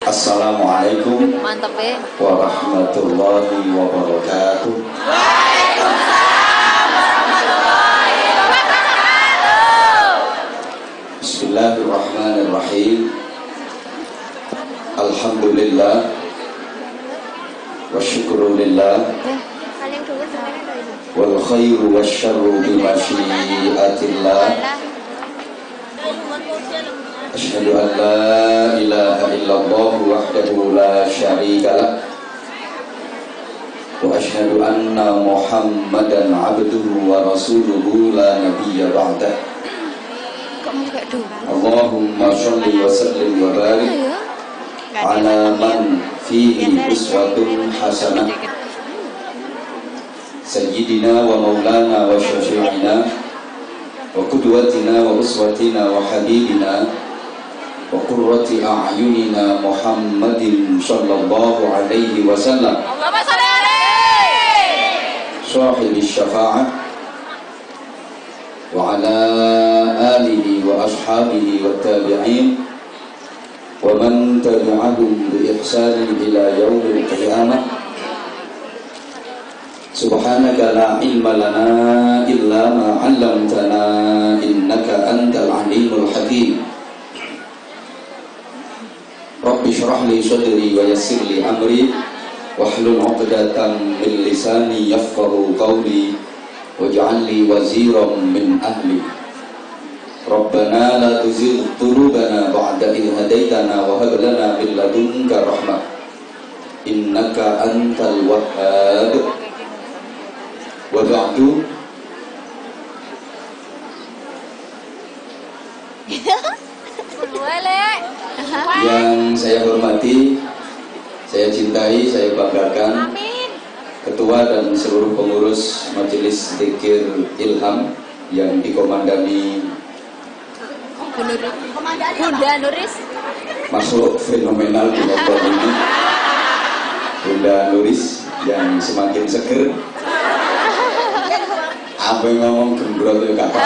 Assalamualaikum Mantap ya. warahmatullahi wabarakatuh. Waalaikumsalam warahmatullahi wabarakatuh. Bismillahirrahmanirrahim. Alhamdulillah wa syukrulillah wal khairu wasyarru bimasyiatillah. Asyhadu an la ilaha illallah wahdahu la syarika lah wa asyhadu anna Muhammadan abduhu wa rasuluhu la nabiyya ba'dah. Allahumma sholli wa sallim wa barik ala man fihi uswatun hasanah sayyidina wa maulana wa syafi'ina wa qudwatina wa uswatina wa habibina wa qurrati a'yunina Muhammadin sallallahu alaihi wasallam. Allahumma sholli alaihi. Sahibis syafa'ah wa ala alihi wa ashabihi wa tabi'in wa man tabi'ahum bi ihsanin ila yaumil qiyamah. Subhanaka la ilma lana illa ma 'allamtana innaka antal alimul hakim. Rabbi shrah li sadri wa yassir li amri wahlul 'uqdatam min lisani yafqahu qawli waj'al li waziran min ahli. Rabbana la tuzigh qulubana ba'da idh hadaitana wa hab lana min ladunka rahmah innaka antal wahhab. Wa ba'du. Yang saya hormati, saya cintai, saya banggakan Ketua dan seluruh pengurus Majelis Dzikir Ilham yang dikomandani Bunda Nuris, makhluk fenomenal di Lombok ini, Bunda Nuris yang semakin seger. Apa yang ngomong gembrot itu kata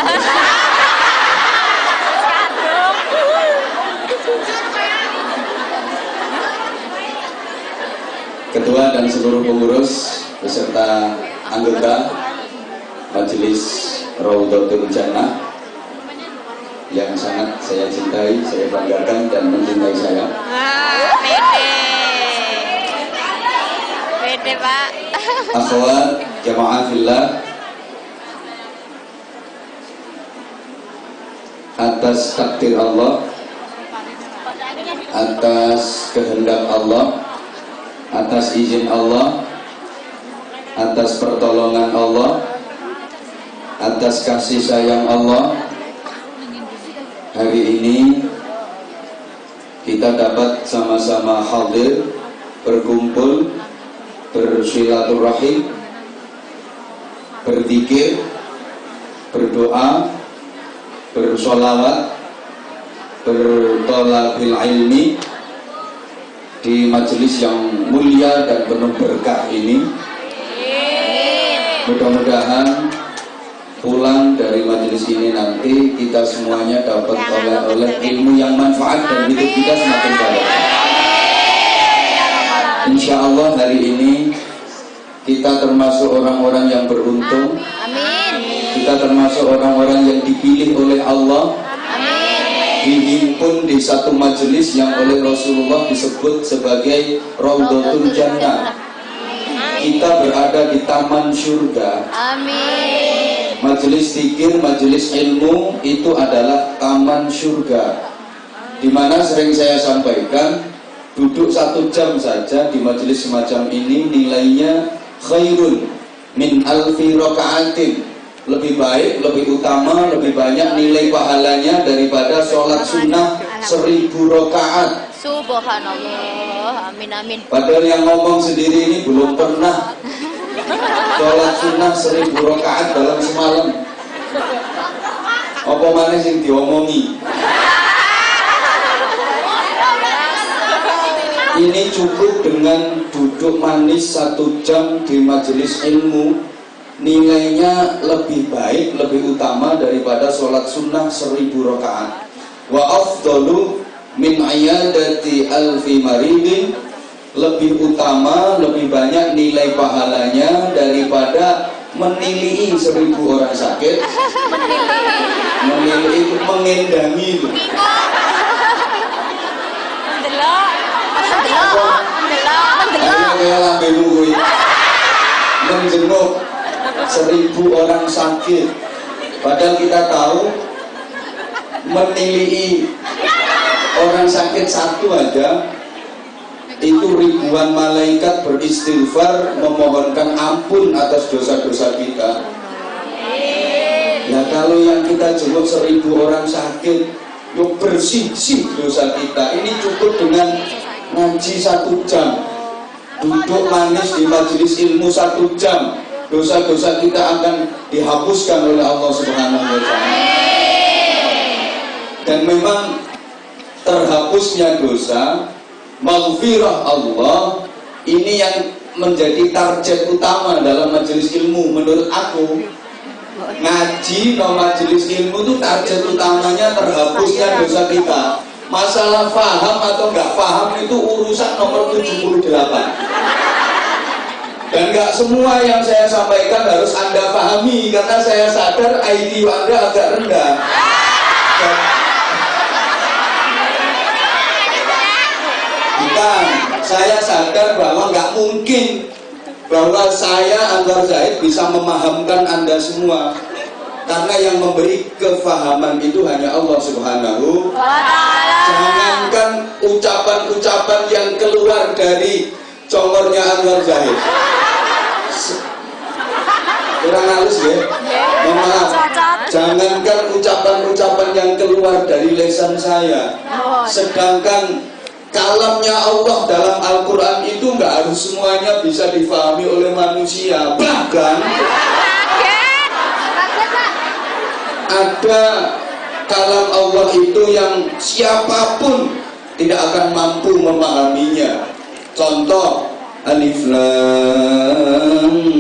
Ketua dan seluruh pengurus beserta anggota Majelis Raudhatul Jannah yang sangat saya cintai, saya banggakan dan mencintai saya. Pede Pak. Akhwat jamaah fillah, atas takdir Allah, atas kehendak Allah, atas izin Allah, atas pertolongan Allah, atas kasih sayang Allah, hari ini kita dapat sama-sama hadir, berkumpul, bersilaturahim, berzikir, berdoa, bersolawat, bertolabil ilmi di majelis yang mulia dan penuh berkah ini. Mudah-mudahan pulang dari majelis ini nanti kita semuanya dapat oleh ilmu yang manfaat dan hidup kita semakin baik. Insya Allah hari ini kita termasuk orang-orang yang beruntung. Kita termasuk orang-orang yang dipilih oleh Allah, dihimpun di satu majelis yang oleh Rasulullah disebut sebagai Raudhatul Jannah. Kita berada di taman surga. Majelis zikir, majelis ilmu itu adalah taman surga, di mana sering saya sampaikan, duduk 1 jam saja di majelis semacam ini nilainya khairun min alfi raka'atin, lebih baik, lebih utama, lebih banyak nilai pahalanya daripada sholat sunnah 1000 rakaat. Subhanallah, amin amin. Padahal yang ngomong sendiri ini belum pernah sholat sunnah 1000 rakaat dalam semalam. Apa mana yang diomongi? Ini cukup dengan duduk manis 1 jam di majelis ilmu, nilainya lebih baik, lebih utama daripada sholat sunnah 1000 rakaat. Wa afdalu min iyadati alfi maridin, lebih utama, lebih banyak nilai pahalanya daripada menilii 1000 orang sakit. Menilii itu mengendangi itu. Kayak lambe nungguin menjenguk 1000 orang sakit. Padahal kita tahu menilii orang sakit satu aja itu ribuan malaikat beristighfar memohonkan ampun atas dosa-dosa kita. Nah kalau yang kita jenguk 1000 orang sakit, yuk bersih-sih dosa kita. Ini cukup dengan ngaji 1 jam, duduk manis di majelis ilmu 1 jam, dosa-dosa kita akan dihapuskan oleh Allah Subhanahu wa Ta'ala. Dan memang terhapusnya dosa, maghfirah Allah, ini yang menjadi target utama dalam majelis ilmu. Menurut aku, ngaji no majelis ilmu itu target utamanya terhapusnya dosa kita. Masalah paham atau nggak paham itu urusan nomor 78. Dan nggak semua yang saya sampaikan harus Anda pahami, karena saya sadar IQ Anda agak rendah. Bukan, saya sadar bahwa nggak mungkin bahwa saya Anwar Zaid bisa memahamkan Anda semua, karena yang memberi kefahaman itu hanya Allah Subhanahu wa Ta'ala. Jangankan ucapan-ucapan yang keluar dari congornya Anwar Zaid, kurang halus ya, mohon maaf. Jangankan ucapan-ucapan yang keluar dari lisan saya, sedangkan kalamnya Allah dalam Al-Quran itu nggak harus semuanya bisa difahami oleh manusia. Bahkan ada kalam Allah itu yang siapapun tidak akan mampu memahaminya. Contoh Alif Lam Mim.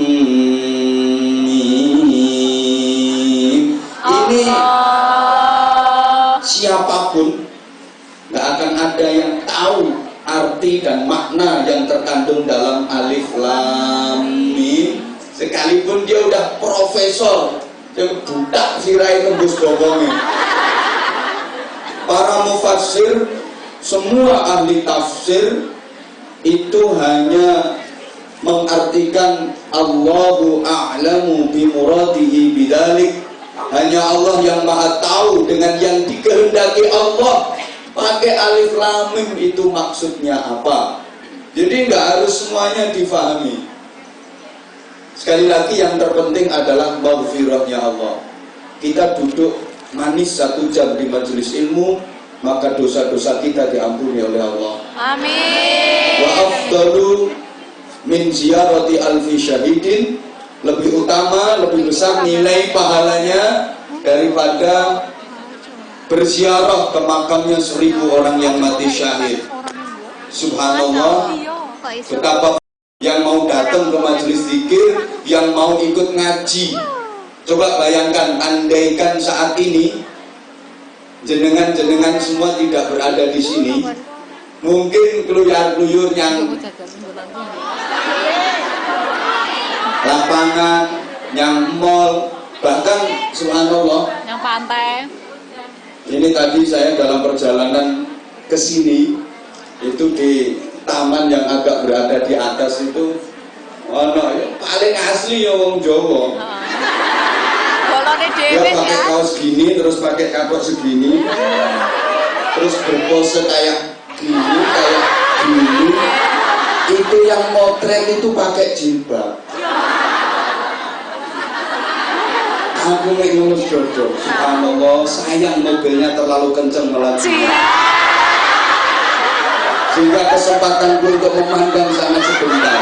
Ini siapapun nggak akan ada yang tahu arti dan makna yang terkandung dalam Alif Lam Mim, sekalipun dia udah profesor yang budak sirai tembus bokongnya. Para mufassir, semua ahli tafsir itu hanya mengartikan Allahu a'lamu bimuradihi bidzalik. Hanya Allah yang maha tahu dengan yang dikehendaki Allah. Pakai alif lam mim itu maksudnya apa? Jadi nggak harus semuanya difahami. Sekali lagi yang terpenting adalah maghfirahnya Allah. Kita duduk manis 1 jam di majelis ilmu, maka dosa-dosa kita diampuni oleh Allah. Amin. Wa afdalu min ziyarati alfi syahidin, lebih utama, lebih besar nilai pahalanya daripada berziarah ke makamnya 1000 orang yang mati syahid. Subhanallah, betapa yang mau datang ke majelis zikir, yang mau ikut ngaji. Coba bayangkan, andaikan saat ini jenengan-jenengan semua tidak berada di sini, mungkin keluyur-keluyur yang lapangan, yang mall, bahkan subhanallah, Yang pantai. ini tadi saya dalam perjalanan ke sini itu di taman yang agak berada di atas itu, paling asli ya wong Jawa. Bolone Dia dhewe pakai ya. kaos gini, terus pakai kapok segini, terus berpose kayak gini, kayak gini. Itu yang motret itu pakai jilbab. Aku ngurus jodoh. Subhanallah, sayang mobilnya terlalu kenceng melaju. Sehingga kesempatanku untuk memandang sangat sebentar.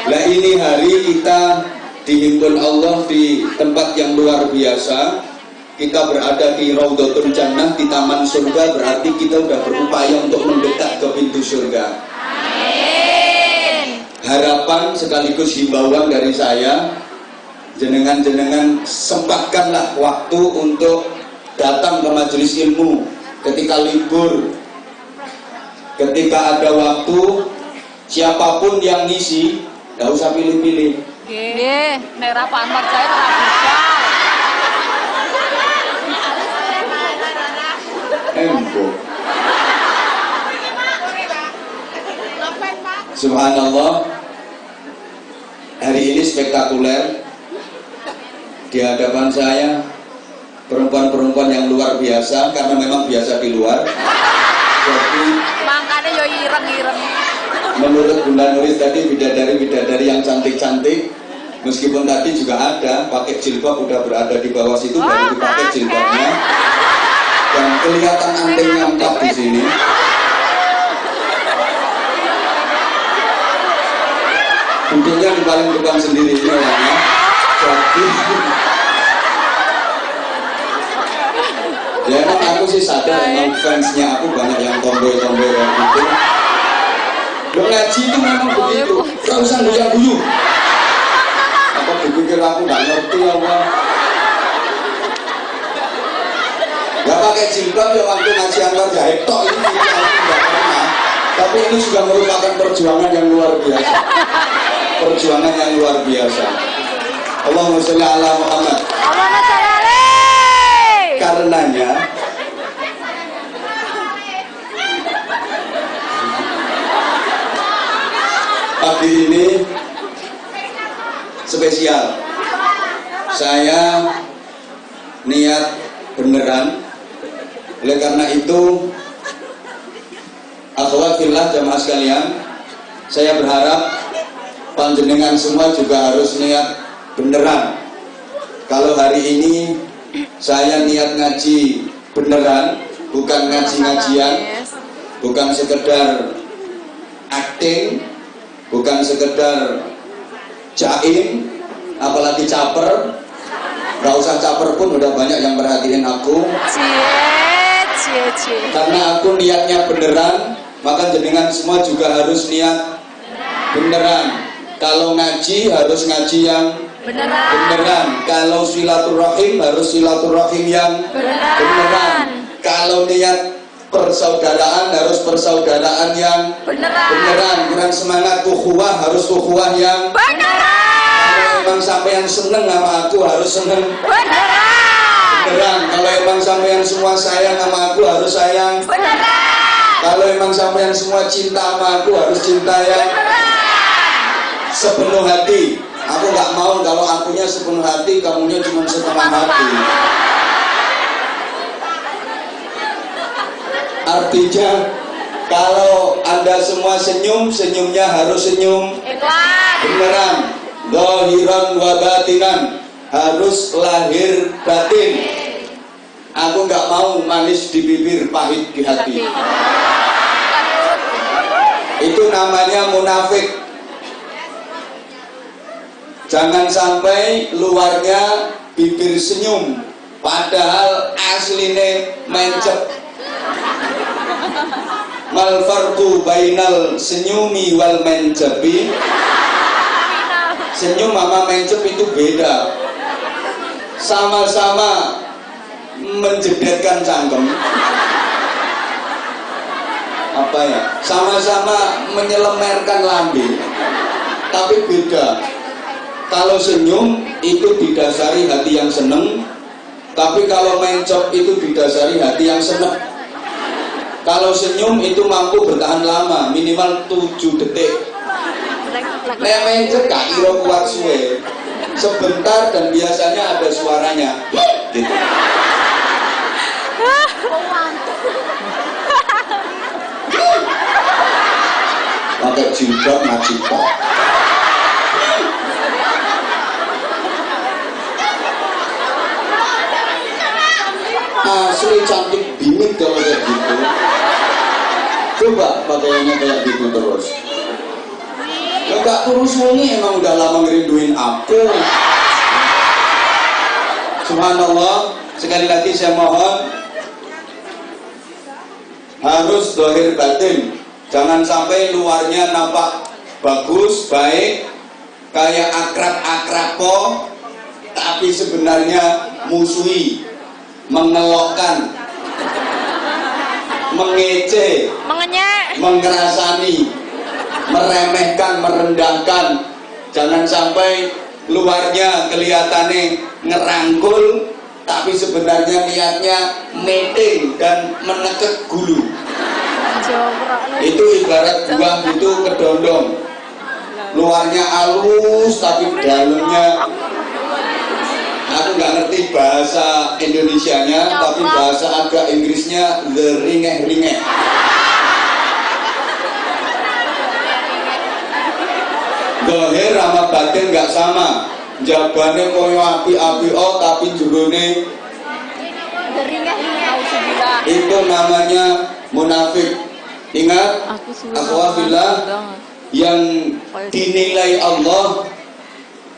Nah ini hari kita dihimpun Allah di tempat yang luar biasa. Kita berada di Raudhatul Jannah, di taman surga, berarti kita sudah berupaya untuk mendekat ke pintu surga. Harapan sekaligus himbauan dari saya, jenengan sempatkanlah waktu untuk datang ke majelis ilmu ketika libur, ketika ada waktu. Siapapun yang ngisi, nggak usah pilih-pilih. Nggih, nek ra Pak Anwar Zahid ora bisa. Embo. Subhanallah, hari ini spektakuler. Di hadapan saya perempuan-perempuan yang luar biasa, karena memang biasa di luar. Jadi Makanya yo ireng-ireng. menurut Bunda Nuris tadi bidadari-bidadari yang cantik-cantik, meskipun tadi juga ada pakai jilbab, udah berada di bawah situ baru dipakai jilbabnya, dan kelihatan antingnya 4 di sini. Duduknya di paling depan sendiri ya. Jadi ya emang aku sih sadar, emang fansnya aku banyak yang tomboy-tomboy kayak gitu. Lo ngaji itu memang begitu, gak usah guyu-guyu. Apa dipikir aku gak ngerti apa? Gak pakai jilbab ya waktu ngaji Anwar Zahid tok ini aku gak pernah. Tapi ini juga merupakan perjuangan yang luar biasa. Perjuangan yang luar biasa. Allahumma sholli ala Muhammad. Allahumma sholli alaihi. Karenanya pagi ini spesial. Saya niat beneran. Oleh karena itu, akhwat fillah jamaah sekalian, saya berharap panjenengan semua juga harus niat beneran. Kalau hari ini saya niat ngaji beneran, bukan ngaji-ngajian, bukan sekedar acting, bukan sekedar jaim, apalagi caper. Gak usah caper pun, udah banyak yang perhatiin aku. Cie. Karena aku niatnya beneran, maka jenengan semua juga harus niat beneran. Kalau ngaji harus ngaji yang beneran. Kalau silaturahim harus silaturahim yang beneran. Kalau niat persaudaraan harus persaudaraan yang beneran. Kurang semangat ukhuwah harus ukhuwah yang beneran. Kalau emang sampean seneng sama aku harus seneng beneran. Kalau emang sampean semua sayang sama aku harus sayang beneran. Kalau emang sampean semua cinta sama aku harus cinta yang sepenuh hati. Aku nggak mau kalau akunya sepenuh hati, kamunya cuma setengah hati. Artinya kalau Anda semua senyum, senyumnya harus senyum beneran, zahiran wa batinan, harus lahir batin. Aku nggak mau manis di bibir, pahit di hati. Itu namanya munafik. Jangan sampai luarnya bibir senyum, padahal asline mencep. Mal farqu bainal senyumi wal mencepi. Senyum sama mencep itu beda. Sama-sama menjedetkan cangkem. Apa ya? Sama-sama menyelemerkan lambe. Tapi beda. Kalau senyum itu didasari hati yang seneng, tapi kalau mencop itu didasari hati yang seneng. Kalau senyum itu mampu bertahan lama, minimal 7 detik. Nek mencop gak kira kuat suwe, sebentar dan biasanya ada suaranya gitu. Pakai jilbab ngaji tok. Asli cantik bingit kalau kayak gitu. Coba pakaiannya kayak gitu terus. Ya gak terus ini emang udah lama ngerinduin aku. Subhanallah. Sekali lagi saya mohon, harus zahir batin. Jangan sampai luarnya nampak bagus, baik, kayak akrab-akrab kok, tapi sebenarnya musuhi, mengelokkan, mengece, Mengenyek. mengerasani, meremehkan, merendahkan. Jangan sampai luarnya kelihatannya ngerangkul, tapi sebenarnya niatnya meeting dan menekek gulu. Itu ibarat buah itu kedondong, luarnya halus tapi dalamnya, aku nggak ngerti bahasa Indonesianya, tapi bahasa agak Inggrisnya the ringeh-ringeh. Dohir sama batin nggak sama, jabane koyo api-api tapi jurune itu namanya munafik. Ingat, akhwafillah, yang dinilai Allah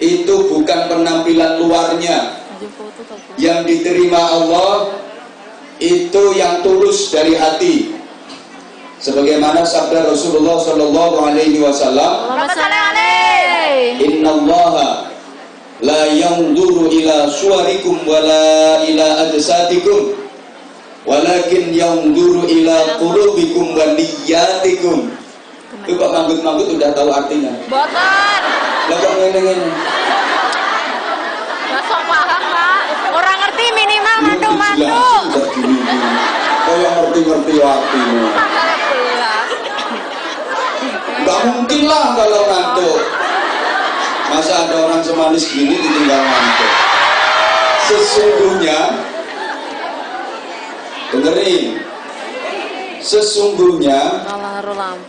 itu bukan penampilan luarnya, yang diterima Allah itu yang tulus dari hati. Sebagaimana sabda Rasulullah Shallallahu Alaihi Wasallam, Innallaha la yanzuru ila suwarikum wala ila ajsadikum, walakin yanzuru ila qulubikum wa niyyatikum. Itu kok manggut-manggut udah tahu artinya? Boten. Lah kok ngene-ngene? Gak sok paham, Pak. Orang ngerti minimal mandu-mandu. Kayak ngerti-ngerti artinya. Gak mungkin lah kalau ngantuk. Masa ada orang semanis gini ditinggal ngantuk? Sesungguhnya, dengerin, sesungguhnya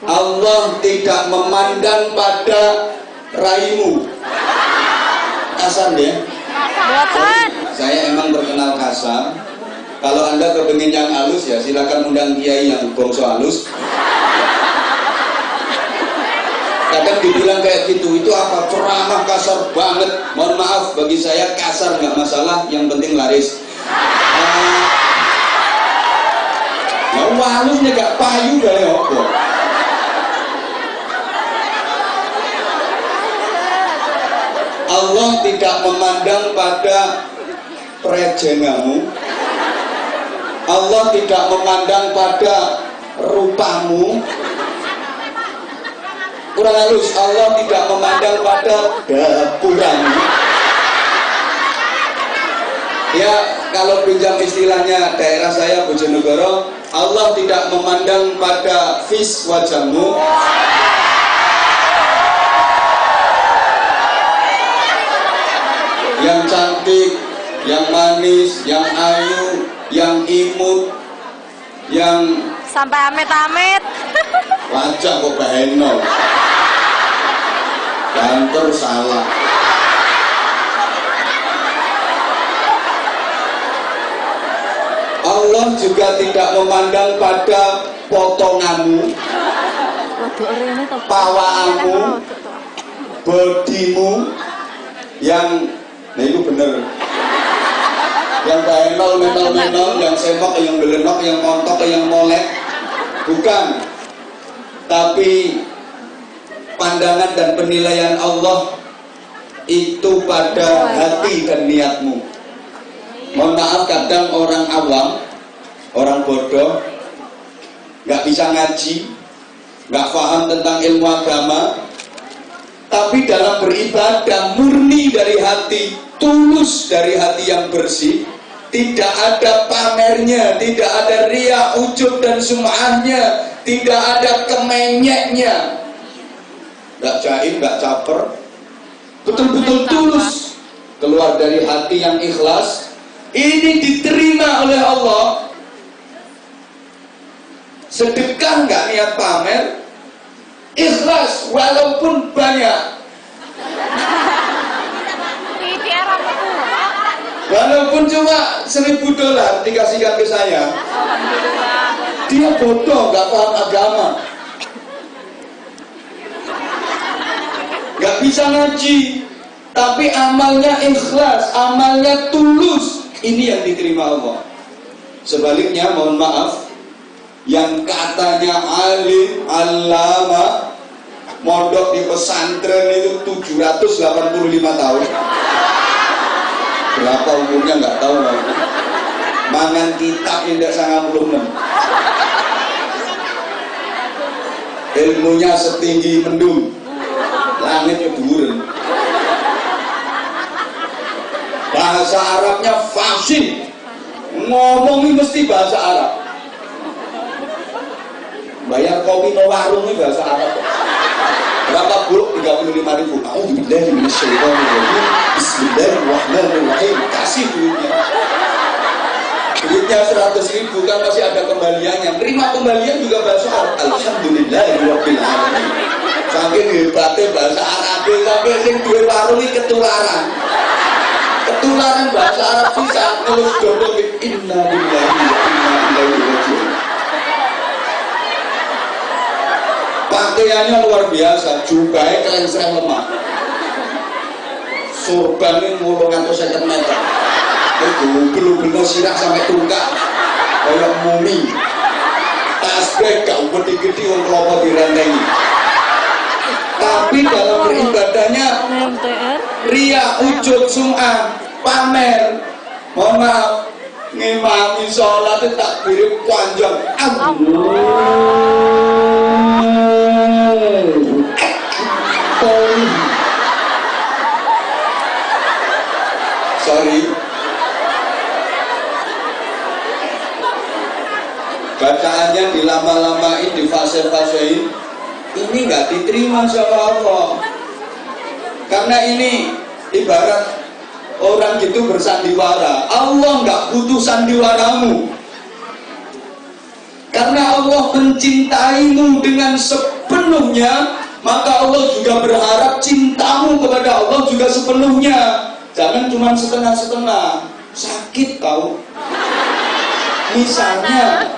Allah tidak memandang pada raimu. Kasar ya? Saya emang terkenal kasar. Kalau Anda kepengen yang halus ya silakan undang kiai yang bongso halus. Kadang dibilang kayak gitu, itu apa? Ceramah kasar banget. Mohon maaf, bagi saya kasar nggak masalah, yang penting laris. Halusnya gak payu gak ya apa? Allah tidak memandang pada prejengamu. Allah tidak memandang pada rupamu. Kurang halus, Allah tidak memandang pada dapuramu. Ya, kalau pinjam istilahnya daerah saya Bojonegoro, Allah tidak memandang pada vis wajahmu. Yang cantik, yang manis, yang ayu, yang imut, yang sampai amit-amit. wajah kok baheno. Banter salah. Allah juga tidak memandang pada potonganmu, pawaanmu, bodimu yang, nah itu bener, yang bahenol, menol, yang sempok, yang belenok, yang montok, yang molek, bukan. Tapi pandangan dan penilaian Allah itu pada hati dan niatmu. Mohon maaf, kadang orang awam, orang bodoh, nggak bisa ngaji, nggak paham tentang ilmu agama, tapi dalam beribadah murni dari hati, tulus dari hati yang bersih, tidak ada pamernya, tidak ada riya, ujub dan sum'ahnya, tidak ada kemenyeknya, nggak jaim, nggak caper, betul-betul tulus keluar dari hati yang ikhlas. Ini diterima oleh Allah. Sedekah nggak niat pamer, ikhlas walaupun banyak, walaupun cuma $1.000 dikasihkan ke saya. Dia bodoh, nggak paham agama, nggak bisa ngaji, tapi amalnya ikhlas, amalnya tulus. Ini yang diterima Allah. Sebaliknya, mohon maaf, yang katanya alim, alama, mondok di pesantren itu 785 tahun, Berapa umurnya nggak tahu. Mangan kitab tidak sangat belum. Ilmunya setinggi mendung, langit keduren. Bahasa Arabnya fasih, ngomongin mesti bahasa Arab. Bayar kopi no warung ini bahasa Arab. Berapa bu? 35.000. A'udzubillahi minasyaitonirrajim. Bismillahirrahmanirrahim. Kasih duitnya. Duitnya 100.000 kan masih ada kembaliannya. Terima kembalian juga bahasa Arab. Alhamdulillahirabbil alamin. Saking hebatnya bahasa Arab sampai sing duwe warung iki ketularan. Ketularan bahasa Arab bisa ngelus dodo inna lillahi wa inna ilaihi raji'un. Pakaiannya luar biasa, jubahnya kelengsreng lemah. Surbannya mulung atau 50 meter. Belum-belum sirah sampai tungkak kayak mumi. Tasbih gak gede-gede wong kelapa direntengi. Tapi dalam beribadahnya ria, ujub, sum'ah, pamer. Mohon maaf, ngimami sholat itu takbir panjang. Sorry. Bacaannya dilama-lamain, difase-fasein, ini nggak diterima sama Allah. Karena ini ibarat orang gitu bersandiwara. Allah nggak butuh sandiwaramu. Karena Allah mencintaimu dengan sepenuhnya, maka Allah juga berharap cintamu kepada Allah juga sepenuhnya. Jangan cuma setengah-setengah. Sakit tahu. Misalnya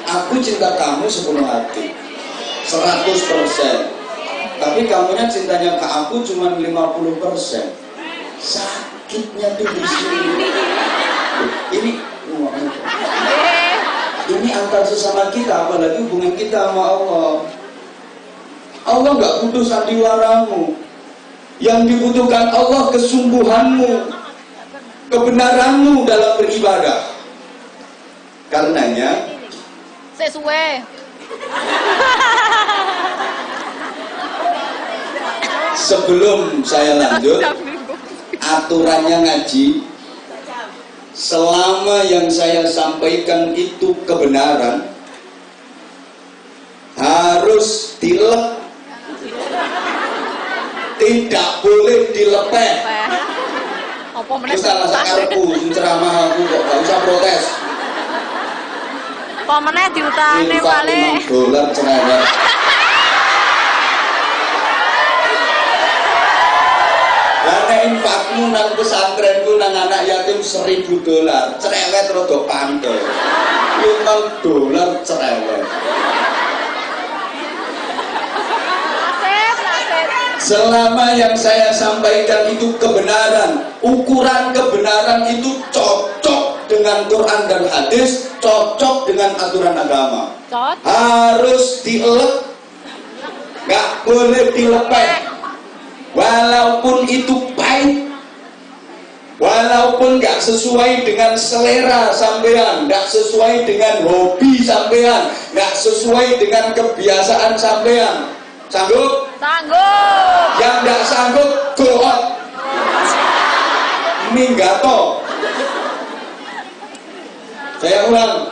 aku cinta kamu sepenuh hati 100%, tapi kamunya cintanya ke aku cuma 50%. Sakitnya tuh di sini. Ini antar sesama kita, apalagi hubungan kita sama Allah. Allah nggak butuh sandiwaramu. Yang dibutuhkan Allah kesungguhanmu, kebenaranmu dalam beribadah. Karenanya sesuai. Sebelum saya lanjut, aturannya ngaji, selama yang saya sampaikan itu kebenaran, harus dilep, tidak boleh dilepeh. Itu salah sakarku, ceramah aku kok gak usah protes. Kok meneh diutane paling $6 cerewet. Karena infakmu nang pesantrenku nang anak yatim $1.000 cerewet rada pantes. $5 cerewet. Selama yang saya sampaikan itu kebenaran, ukuran kebenaran itu cocok dengan Quran dan hadis, cocok dengan aturan agama. Harus dielek, nggak boleh dilepeh. Walaupun itu pahit, walaupun nggak sesuai dengan selera sampean, nggak sesuai dengan hobi sampean, nggak sesuai dengan kebiasaan sampean. Sanggup? Sanggup. Yang nggak sanggup, go out. Minggato. Saya ulang.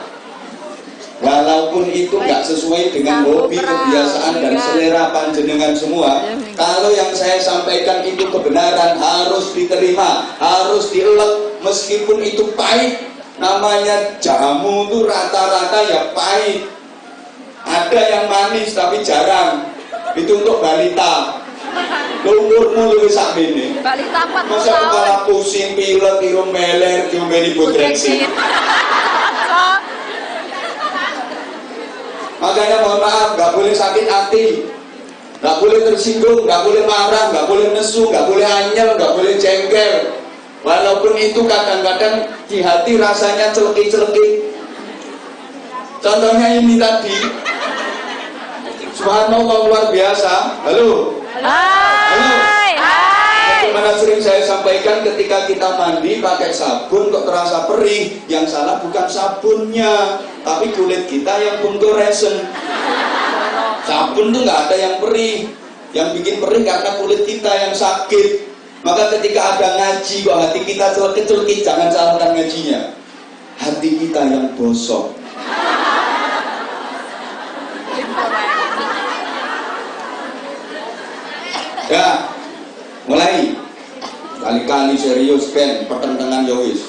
Walaupun itu nggak sesuai dengan hobi, kebiasaan, dan selera panjenengan semua, kalau yang saya sampaikan itu kebenaran, harus diterima, harus dielek, meskipun itu pahit. Namanya jamu itu rata-rata ya pahit. Ada yang manis tapi jarang. Itu untuk balita. Umurmu lu sak ini. Balita 40 masa tahun. kepala pusing, pilek, irung meler, diomeni Budrexin. Makanya mohon maaf, nggak boleh sakit hati, nggak boleh tersinggung, nggak boleh marah, nggak boleh nesu, nggak boleh anyel, nggak boleh jengkel. Walaupun itu kadang-kadang di hati rasanya celekik-celekik. Contohnya ini tadi. Subhanallah, luar biasa. Halo. Hai. Hai. Sebagaimana sering saya sampaikan, ketika kita mandi pakai sabun kok terasa perih, yang salah bukan sabunnya, tapi kulit kita yang pungkuresen. Sabun tuh nggak ada yang perih, yang bikin perih karena kulit kita yang sakit. Maka ketika ada ngaji kok hati kita celekit-celekit, jangan salahkan ngajinya. Hati kita yang bosok. Ya, mulai. Kali-kali serius Ben, pertentangan Yowis.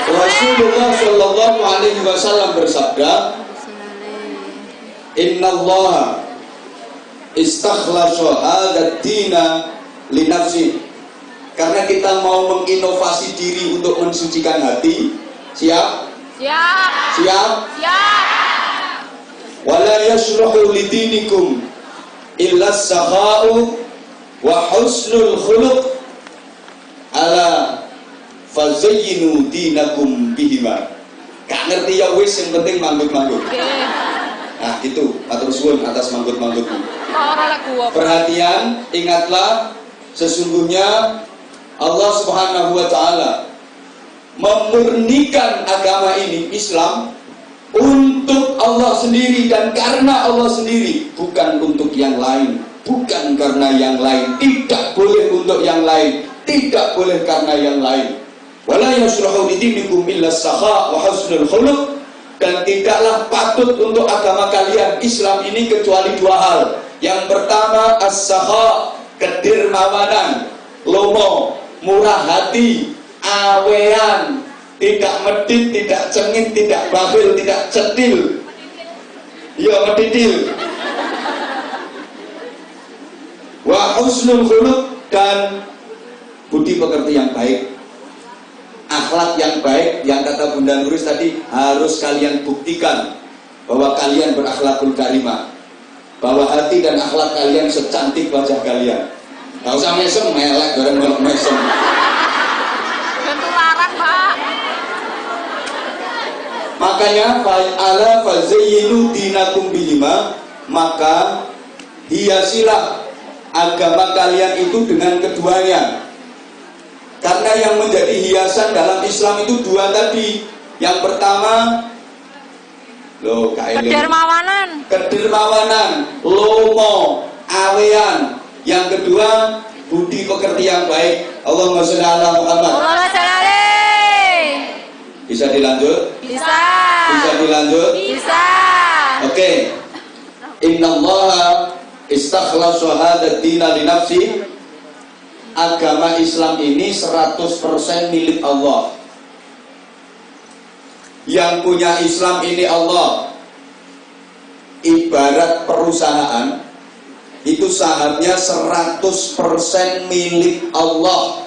Rasulullah Shallallahu Alaihi Wasallam bersabda, Innallaha istakhlasa hadzal dina li nafsi. Karena kita mau menginovasi diri untuk mensucikan hati. Siap? Siap. Siap? Siap. Wala yashruhu lidinikum illa as-sakha'u wa husnul khuluq ala fazayyinu dinakum bihima. Gak ngerti ya wis, yang penting manggut-manggut. Nah gitu, matur suwun atas manggut-manggutmu. Perhatian, ingatlah sesungguhnya Allah Subhanahu wa taala memurnikan agama ini, Islam, untuk Allah sendiri dan karena Allah sendiri, bukan untuk yang lain, bukan karena yang lain, tidak boleh untuk yang lain, tidak boleh karena yang lain. Wala yashrahu lidinikum illa as-sakha wa husnul khuluq. Dan tidaklah patut untuk agama kalian Islam ini kecuali dua hal. Yang pertama as-sakha, kedermawanan, lomo, murah hati, awean, tidak medit, tidak cengit, tidak bakhil, tidak cetil. Ya medidil. Wa husnul khuluq, dan budi pekerti yang baik, akhlak yang baik, yang kata Bunda Nuris tadi, harus kalian buktikan bahwa kalian berakhlakul karimah, bahwa hati dan akhlak kalian secantik wajah kalian. Gak usah mesem, melek, bareng mesem. Bentuk larang, Pak. Makanya fa'ala fazayyinu dinakum bihima, maka hiasilah agama kalian itu dengan keduanya. Karena yang menjadi hiasan dalam Islam itu dua tadi. Yang pertama, kedermawanan, lomo, awean. Yang kedua, budi pekerti yang baik. Allahumma sholli ala Muhammad. Allahumma sholli alaihi. Bisa dilanjut? Bisa. Bisa dilanjut? Bisa. Oke. Innallaha istakhlasa hadzal dina li nafsi. Agama Islam ini 100% milik Allah. Yang punya Islam ini Allah. Ibarat perusahaan, itu sahamnya 100% milik Allah.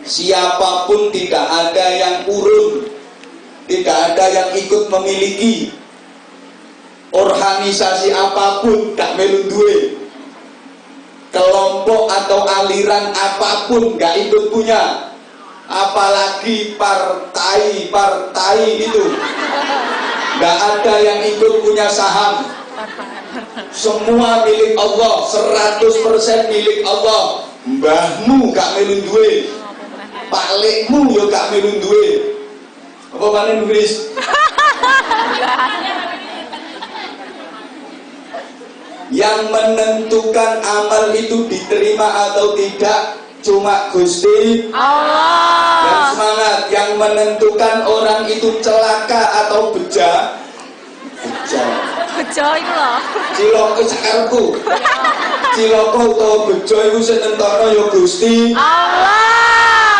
Siapapun tidak ada yang urun, tidak ada yang ikut memiliki. Organisasi apapun tak melu duwe. Kelompok atau aliran apapun gak ikut punya, apalagi partai itu gak ada yang ikut punya saham. Semua milik Allah, 100% milik Allah. Mbahmu gak melu duwe, paklikmu yo gak melu duwe. Apa mana nulis? Yang menentukan amal itu diterima atau tidak cuma Gusti Allah. Dan semangat. Yang menentukan orang itu celaka atau beja Bejo itu loh. Ciloko sakarku. Ciloko atau bejo itu senentono ya Gusti Allah.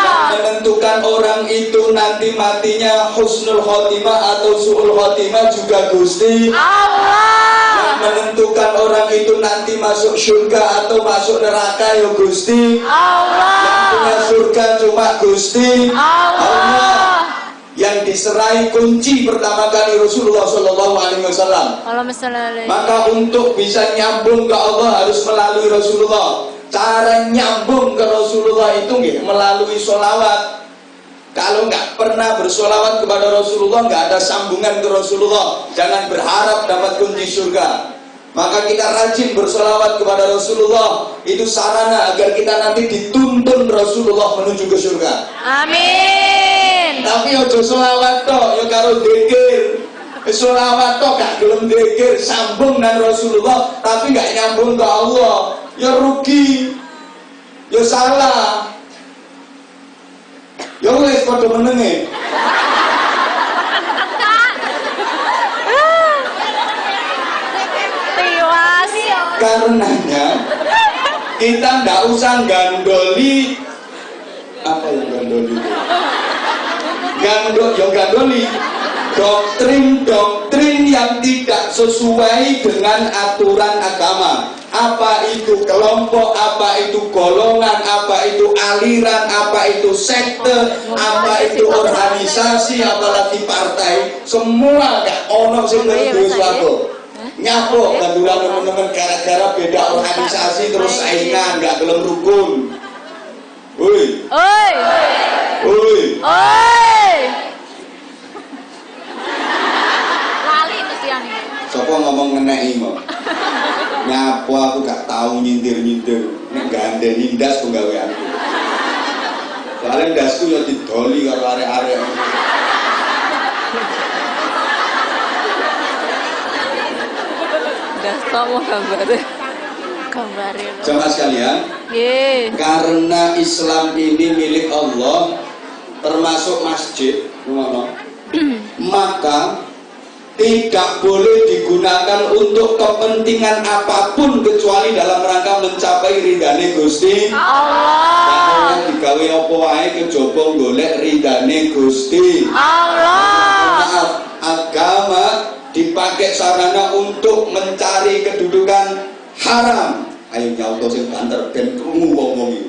Yang menentukan orang itu nanti matinya husnul khotimah atau su'ul khotimah juga Gusti Allah. Menentukan orang itu nanti masuk surga atau masuk neraka ya Gusti Allah. Yang punya surga cuma Gusti Allah. Yang diserahi kunci pertama kali Rasulullah Shallallahu Alaihi Wasallam. Maka untuk bisa nyambung ke Allah harus melalui Rasulullah. Cara nyambung ke Rasulullah itu melalui sholawat. Kalau nggak pernah bersolawat kepada Rasulullah, nggak ada sambungan ke Rasulullah. Jangan berharap dapat kunci surga. Maka kita rajin bersolawat kepada Rasulullah. Itu sarana agar kita nanti dituntun Rasulullah menuju ke surga. Amin. Tapi ojo solawat tok, yo karo dzikir. Solawat tok gak gelem dzikir, sambung nang Rasulullah tapi gak nyambung ke Allah. Ya rugi. Ya salah. Ya wis padha menenge. Karenanya kita nggak usah gandoli apa yang gandoli itu? Gandoli doktrin yang tidak sesuai dengan aturan agama. Apa itu kelompok, apa itu golongan, apa itu aliran, apa itu sekte, apa itu organisasi, apalagi partai, semua gak ono sing ngerti suatu. Nyapok gandulan teman-teman gara-gara beda organisasi terus saingan gak gelem rukun. Woi. Oi. Woi. Oi. Lali mesti ane. Sopo ngomong ngeneki mau. Nyapo aku gak tahu nyindir-nyindir. Nek gandeni ndas penggawe aku. Soalnya ndasku ya didoli karo arek-arek. Kamu gambarnya Jamaah sekalian, karena Islam ini milik Allah, termasuk masjid, maka tidak boleh digunakan untuk kepentingan apapun kecuali dalam rangka mencapai ridhane Gusti Allah. Digawe apa wae kejaba golek ridhane Gusti Allah. Maaf, agama dipakai sarana untuk mencari kedudukan haram. Ayo nyauto sing banter ben krungu wong-wong iki.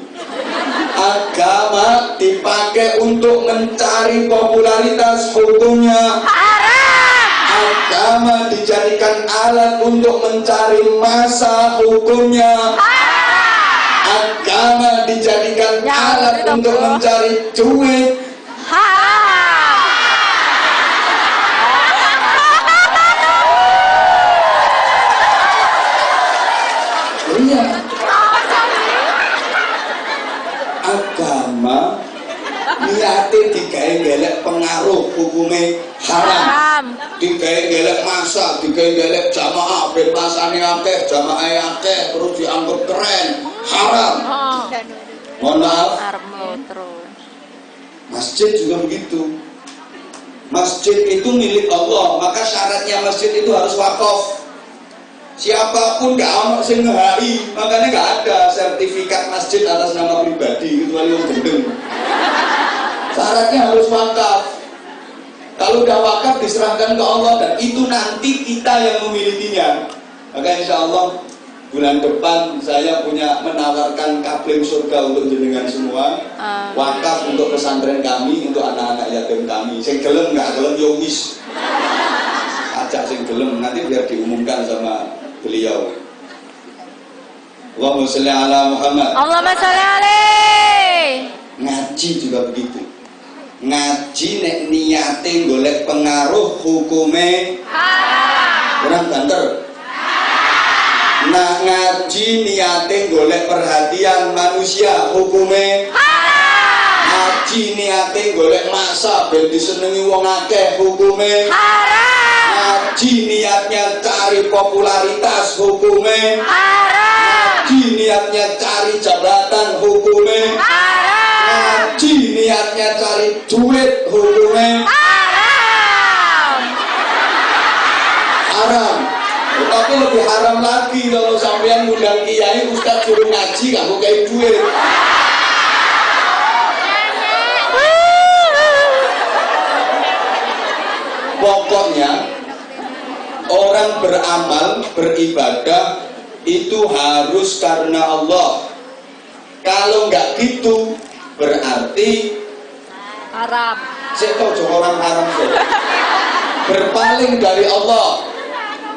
Agama dipakai untuk mencari popularitas, hukumnya haram. Agama dijadikan alat untuk mencari massa, hukumnya haram. Agama dijadikan alat untuk mencari duit, haram. Iya. Agama niate digawe golek pengaruh, hukume haram. Digawe golek massa, digawe golek jamaah, bebasane akeh, jamaahe akeh, terus dianggap keren, haram. Mohon maaf. Masjid juga begitu. Masjid itu milik Allah, maka syaratnya masjid itu harus wakaf. Siapapun gak ono sing ngehai, makanya gak ada sertifikat masjid atas nama pribadi kecuali yang gendeng. Syaratnya harus wakaf. Kalau udah wakaf diserahkan ke Allah dan itu nanti kita yang memilikinya. Maka insya Allah bulan depan saya punya menawarkan kabling surga untuk jenengan semua. Wakaf untuk pesantren kami, untuk anak-anak yatim kami. Sing gelem gak gelem yo wis. Ajak sing gelem nanti biar diumumkan sama beliau. Allahumma sholli ala Muhammad. Allahumma sholli alaihi. Ngaji juga begitu. Ngaji nek niate golek pengaruh, hukume haram. Orang banter. Nah ngaji niate golek perhatian manusia, hukume haram. Ngaji niate golek massa ben disenengi wong akeh, hukume haram. Ngaji niatnya cari popularitas, hukumnya haram. Ngaji niatnya cari jabatan, hukumnya haram. Ngaji niatnya cari duit, hukumnya haram. Haram. Tetapi lebih haram lagi kalau sampean ngundang kiai ustaz suruh ngaji kamu kayak duit. Pokoknya orang beramal, beribadah itu harus karena Allah. Kalau nggak gitu berarti haram. Saya tahu orang haram tuh. Berpaling dari Allah.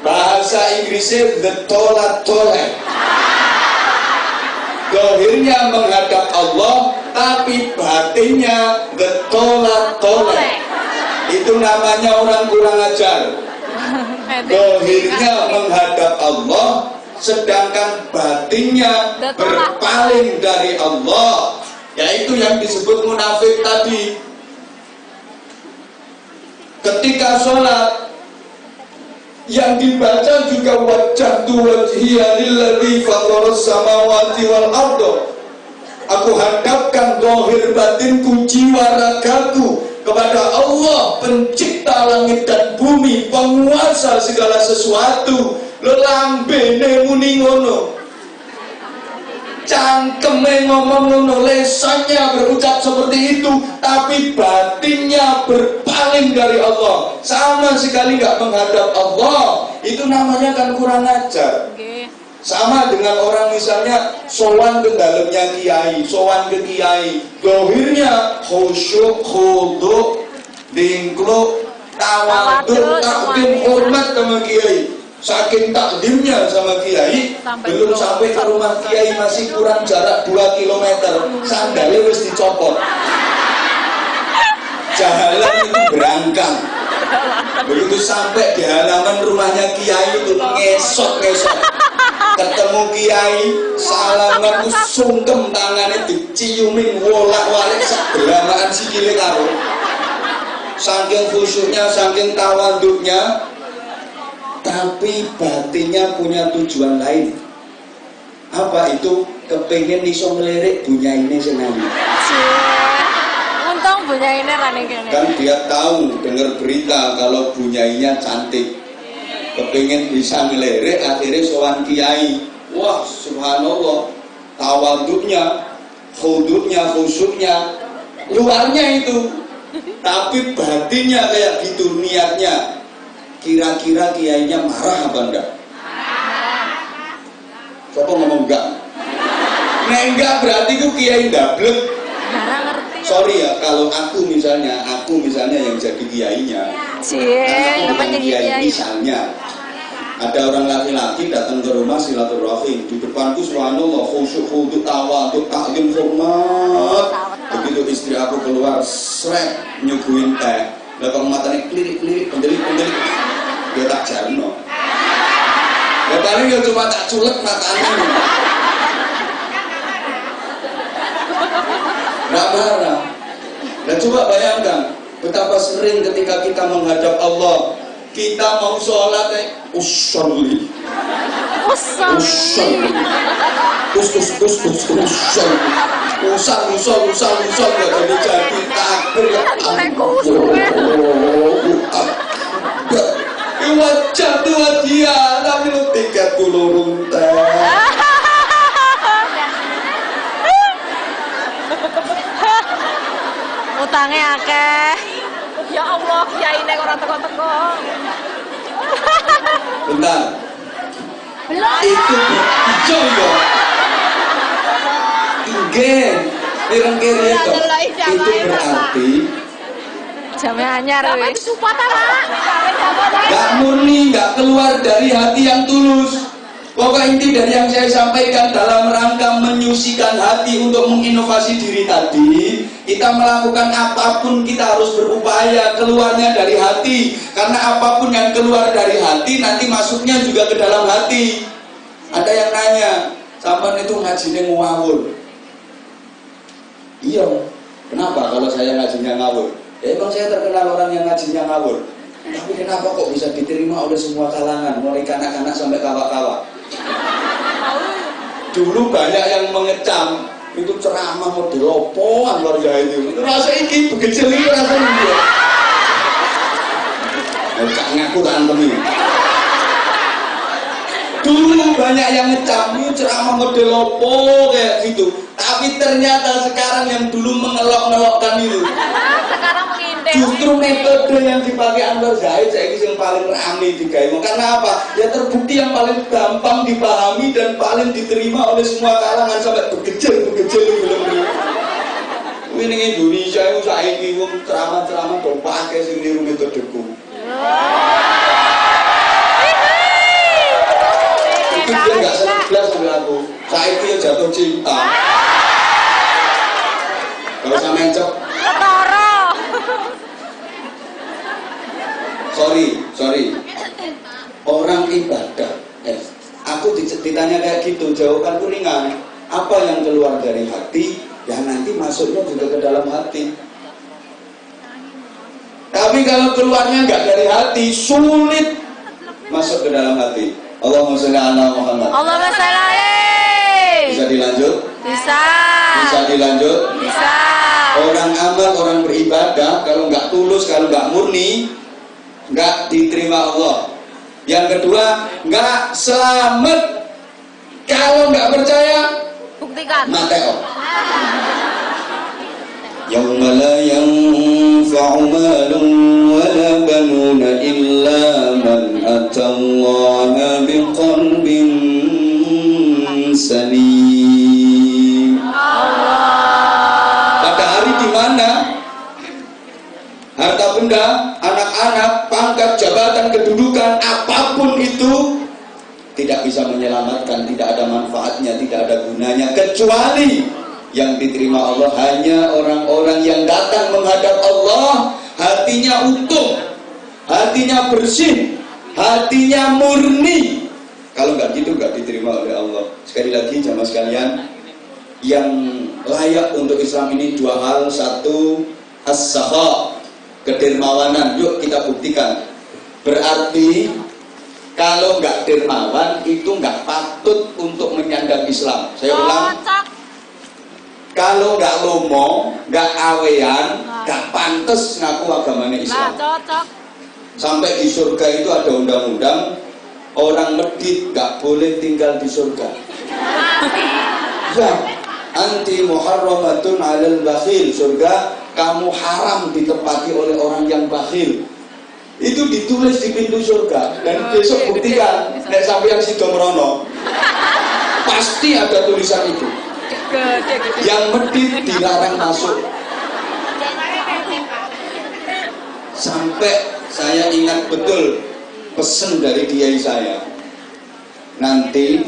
Bahasa Inggrisnya the tolat. Dohirnya menghadap Allah, tapi batinnya the tolat. Itu namanya orang kurang ajar. Zahirnya menghadap Allah, sedangkan batinnya berpaling dari Allah, yaitu yang disebut munafik tadi. Ketika sholat yang dibaca juga wajjahtu wajhiya lilladzi fataras samawati wal arda, aku hadapkan zahir batinku, jiwa ragaku kepada Allah pencipta langit dan bumi, penguasa segala sesuatu. Lelambene muni ngono, cangkeme ngomong ngono, lesannya berucap seperti itu, tapi batinnya berpaling dari Allah, sama sekali nggak menghadap Allah. Itu namanya kan kurang ajar. Sama dengan orang misalnya sowan ke dalamnya kiai, sowan ke kiai, zahirnya khusyuk, khudu, dingkluk, tawadhu, takdim, hormat sama kiai. Saking takdirnya sama kiai, belum sampai ke rumah kiai masih kurang jarak 2 km, sandalnya wis dicopot, jalan itu berangkang. Begitu sampai di halaman rumahnya kiai itu ngesot-ngesot, ketemu kiai, salaman itu sungkem, tangannya diciumin wolak-walik sebelamaan sikile karo. Saking khusyuknya, saking tawaduknya, tapi batinnya punya tujuan lain. Apa itu? Kepengen iso ngelirik bunyaine senani. Untung bunyaine rane kene. Kan dia tahu dengar berita kalau bunyainya cantik, kepengen bisa ngelirik, akhirnya sowan kiai. Wah subhanallah, tawaduknya, khuduknya, khusyuknya, luarnya itu, tapi batinnya kayak gitu niatnya. Kira-kira kiainya marah apa enggak? Coba ngomong enggak? Nah enggak berarti ku kiai ndablek. Sorry ya, kalau aku misalnya yang jadi kiainya. Aku kiai misalnya, ada orang laki-laki datang ke rumah silaturahim, di depanku subhanallah khusyuk, khudu, tawadhu, taklim, hormat. Begitu istri aku keluar, sret nyuguhin teh, belakang matanya kelirik-kelirik, pendelik-pendelik, dia tak jarno. Ya paling ya cuma tak culek matanya. Nggak marah. Dan coba bayangkan betapa sering ketika kita menghadap Allah, kita mau sholat usolli, usal nggak jadi takbir ya wajah tua dia tapi lu 30 runtai. Utangnya akeh. Ya Allah, kiai nek ora teko-teko. Bentar. Itu hijau ya. Ingen, pirang kiri itu. Itu berarti jamnya anyar wis. Supata, Pak. Gak murni, gak keluar dari hati yang tulus. Pokok inti dari yang saya sampaikan dalam rangka menyucikan hati untuk menginovasi diri tadi, kita melakukan apapun kita harus berupaya keluarnya dari hati, karena apapun yang keluar dari hati nanti masuknya juga ke dalam hati. Ada yang nanya, sampean itu ngajinya ngawur? Iya, kenapa kalau saya ngajinya ngawur? Emang saya terkenal orang yang ngajinya ngawur, tapi kenapa kok bisa diterima oleh semua kalangan, mulai kanak-kanak sampai kawa-kawa? Dulu banyak yang mengecam itu ceramah model opo Anwar Zahid itu rasa ini begecil ini rasanya dia gak ngaku rantem ini. Dulu banyak yang ngecam ini ceramah model opo kayak gitu, tapi ternyata sekarang yang dulu mengelok-ngelokkan itu sekarang mengindeng. justru metode yang dipakai Anwar Zahid saya yang paling ramai digawe. Karena apa? Ya terbukti yang paling gampang dipahami dan paling diterima oleh semua kalangan sampai begecil belum. Ini Indonesia itu saiki wong ceramah-ceramah do pakai sing niru metodeku. Itu dia nggak senang belas sama aku. Saiki ya jatuh cinta. Kalau sama mencok. Ketara. Sorry. ibadah. Aku ditanya kayak gitu, jawabanku ringan. Apa yang keluar dari hati, ya nanti masuknya juga ke dalam hati. Tapi kalau keluarnya nggak dari hati, sulit masuk ke dalam hati. Allahumma sholli ala Muhammad. Allahumma sholli alaihi. Bisa dilanjut? Bisa. Bisa dilanjut? Bisa. Orang amal, orang beribadah, kalau nggak tulus, kalau nggak murni, nggak diterima Allah. Yang kedua, nggak selamat. Kalau nggak percaya, Buktikan. Mateo. Yauma la yanfa'u malun wa la banuna illa man atallaha biqalbin salim. Pada hari di mana harta benda, anak-anak, pangkat, jabatan, kedudukan, apapun itu tidak bisa menyelamatkan, tidak ada manfaatnya, tidak ada gunanya, kecuali yang diterima Allah hanya orang-orang yang datang menghadap Allah, hatinya utuh, hatinya bersih, hatinya murni. Kalau nggak gitu nggak diterima oleh Allah. Sekali lagi jamaah sekalian, yang layak untuk Islam ini dua hal. Satu, as-sakha, kedermawanan. Yuk kita buktikan. Berarti kalau nggak dermawan itu nggak patut untuk menyandang Islam. Saya ulang. Kalau nggak lomo, nggak awean, nggak pantas ngaku agamanya Islam. Cocok. Sampai di surga itu ada undang-undang, orang medit nggak boleh tinggal di surga. Ya, anti muharramatun 'alal bakhil. Surga kamu haram ditempati oleh orang yang bakhil. Itu ditulis di pintu surga. Dan besok buktikan, nek sampai yang sido merono, pasti ada tulisan itu. Yang medit dilarang masuk. Sampai saya ingat betul pesan dari kiai saya. Nanti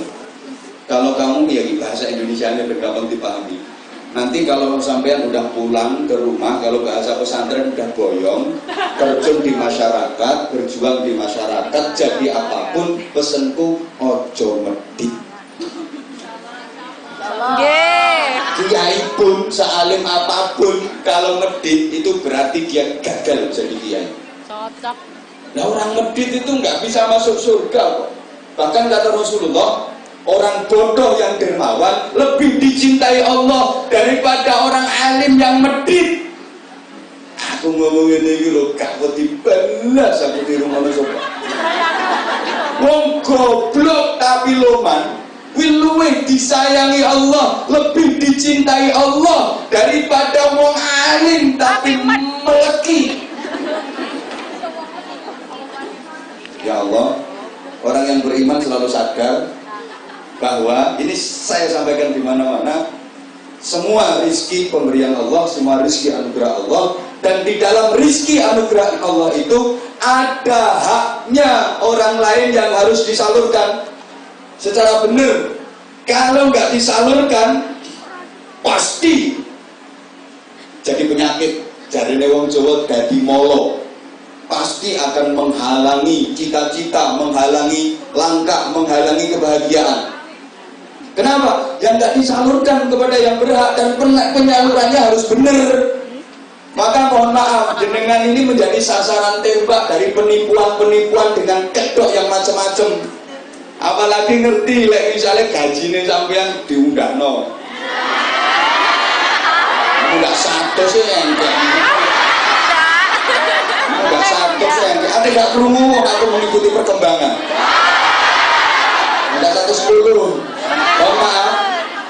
kalau kamu, ya bahasa Indonesia ini bergampang dipahami. Nanti kalau sampean udah pulang ke rumah, kalau bahasa pesantren udah boyong, terjun di masyarakat, berjuang di masyarakat, jadi apapun, pesenku ojo medit. Kiai pun, sealim apapun, kalau medit itu berarti dia gagal jadi kiai. Cocok. Nah, orang medit itu nggak bisa masuk surga kok. Bahkan kata Rasulullah, orang bodoh yang dermawan lebih dicintai Allah daripada orang alim yang medit. Aku ngomongin ini loh, gak wedi balas aku di rumah sobat. Wong goblok tapi loman, luwih disayangi Allah, lebih dicintai Allah daripada wong alim tapi meleki. Ya Allah, orang yang beriman selalu sadar bahwa ini saya sampaikan di mana-mana, semua rizki pemberian Allah, semua rizki anugerah Allah, dan di dalam rizki anugerah Allah itu ada haknya orang lain yang harus disalurkan secara benar. Kalau nggak disalurkan, pasti jadi penyakit. Jadi wong Jawa dadi molo, pasti akan menghalangi cita-cita, menghalangi langkah, menghalangi kebahagiaan. Kenapa? Yang nggak disalurkan kepada yang berhak, dan penyalurannya harus benar. Maka mohon maaf, jenengan ini menjadi sasaran tembak dari penipuan-penipuan dengan kedok yang macam-macam. Apalagi ngerti, misalnya gajinya sampean diundangno. Enggak satu sih enggak. Enggak satu sih enggak. Ada enggak kerungu aku mengikuti perkembangan. Enggak 110. Mohon maaf.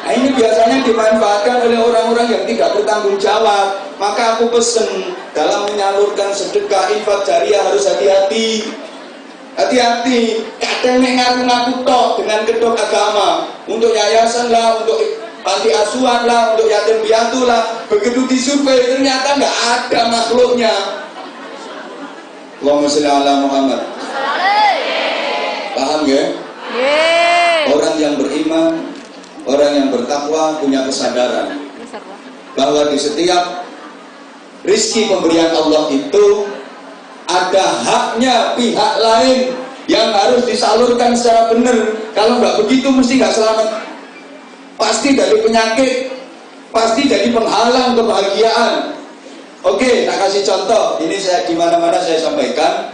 Nah, ini biasanya dimanfaatkan oleh orang-orang yang tidak bertanggung jawab. Maka aku pesen, dalam menyalurkan sedekah, infak jariah harus hati-hati. Hati-hati, kadang ngaku-ngaku tok dengan kedok agama, untuk yayasan lah, untuk panti asuhan lah, untuk yatim piatu lah. Begitu disurvei ternyata nggak ada makhluknya. Allahumma sholli ala Muhammad. Paham ya? Orang yang beriman, orang yang bertakwa punya kesadaran bahwa di setiap rizki pemberian Allah itu ada haknya pihak lain yang harus disalurkan secara benar. Kalau nggak begitu mesti nggak selamat. Pasti dari penyakit, pasti dari penghalang kebahagiaan. Oke, tak kasih contoh. Ini saya di mana-mana saya sampaikan.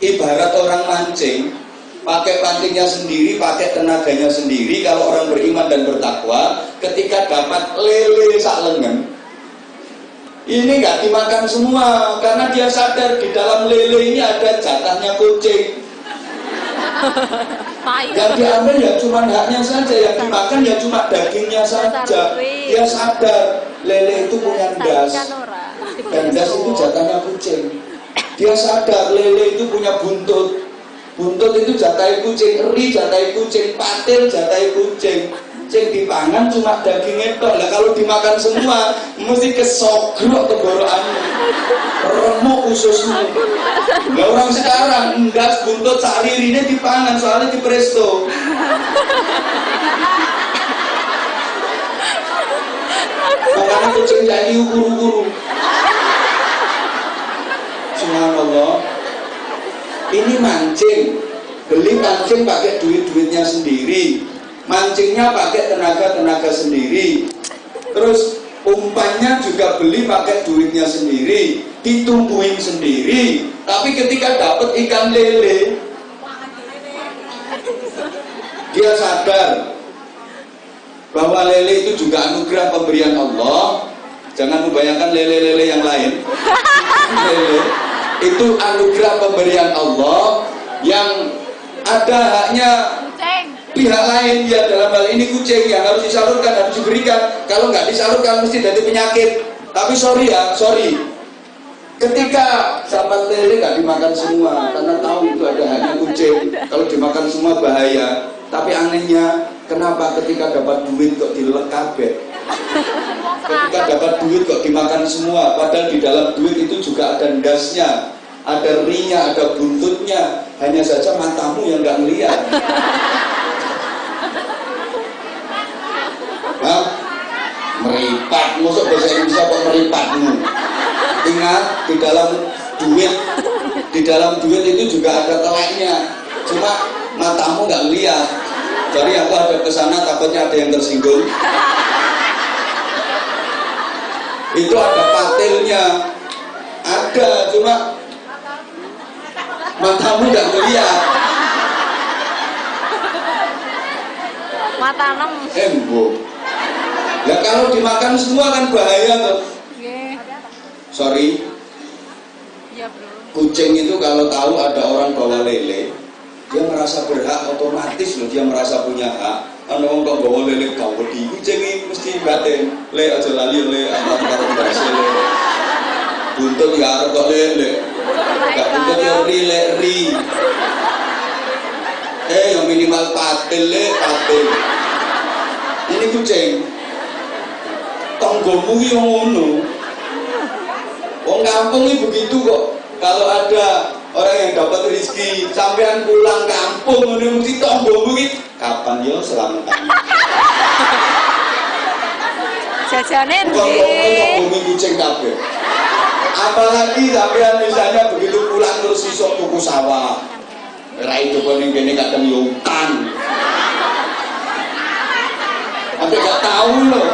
Ibarat orang mancing, pakai pancingnya sendiri, pakai tenaganya sendiri. Kalau orang beriman dan bertakwa, ketika dapat lele sak lengan, ini nggak dimakan semua karena dia sadar di dalam lele ini ada jatahnya kucing. Yang diambil ya cuma haknya saja, yang dimakan ya cuma dagingnya saja. Dia sadar lele itu punya das, dan das itu jatahnya kucing. Dia sadar lele itu punya buntut, buntut itu jatahnya kucing, eri jatahnya kucing, patil jatahnya kucing. Cing dipangan cuma dagingnya tok. Lah kalau dimakan semua mesti kesogrok tenggorokanmu, remuk ususmu. Lah orang sekarang enggak, buntut saririne dipangan soalnya di presto. Makanya kucing jadi ukuru-ukuru. Subhanallah. Ini mancing, beli mancing pakai duit-duitnya sendiri. Mancingnya pakai tenaga-tenaga sendiri. Terus umpannya juga beli pakai duitnya sendiri, ditumbuhin sendiri. Tapi ketika dapat ikan lele, dia sadar bahwa lele itu juga anugerah pemberian Allah. Jangan membayangkan lele-lele yang lain. Lele itu anugerah pemberian Allah yang ada haknya pihak lain. Ya dalam hal ini kucing yang harus disalurkan, harus diberikan. Kalau nggak disalurkan mesti jadi penyakit. Tapi sorry, ketika sahabat lele nggak dimakan semua karena tahu itu ada haknya kucing. Kalau dimakan semua bahaya. Tapi anehnya, kenapa ketika dapat duit kok dilelek kabeh? Ketika dapat duit kok dimakan semua, padahal di dalam duit itu juga ada ndasnya, ada rinya, ada buntutnya. Hanya saja matamu yang nggak ngeliat. Hah? Meripat, masuk bahasa Indonesia kok meripatmu? Ingat, di dalam duit itu juga ada teleknya. Cuma matamu nggak ngeliat. Jadi aku ada kesana takutnya ada yang tersinggung. Itu ada patilnya, ada, cuma matamu nggak ngeliat. Mata 6. Embo. Ya kalau dimakan semua kan bahaya tuh. Sorry. Iya, Bro. Kucing itu kalau tahu ada orang bawa lele, dia merasa berhak otomatis loh, dia merasa punya hak. Ana wong kok bawa lele kau wedi, kucing iki mesti batin. Le aja lali le anak karo ndase le. Buntut ya arep kok lele. Gak buntut ya ri. Yang minimal patil le, patil. Ini kucing. Tonggomu ki ngono. Wong kampung ini begitu kok. Kalau ada orang yang dapat rezeki, sampean pulang kampung ngene mesti tonggomu ki kapan yo selamatan. Jajane ndi? Tonggomu kucing kabeh. Apalagi sampean misalnya begitu pulang terus isok tuku sawah. Ora itu ning kene kadang yo utang. Sampai gak tahu loh.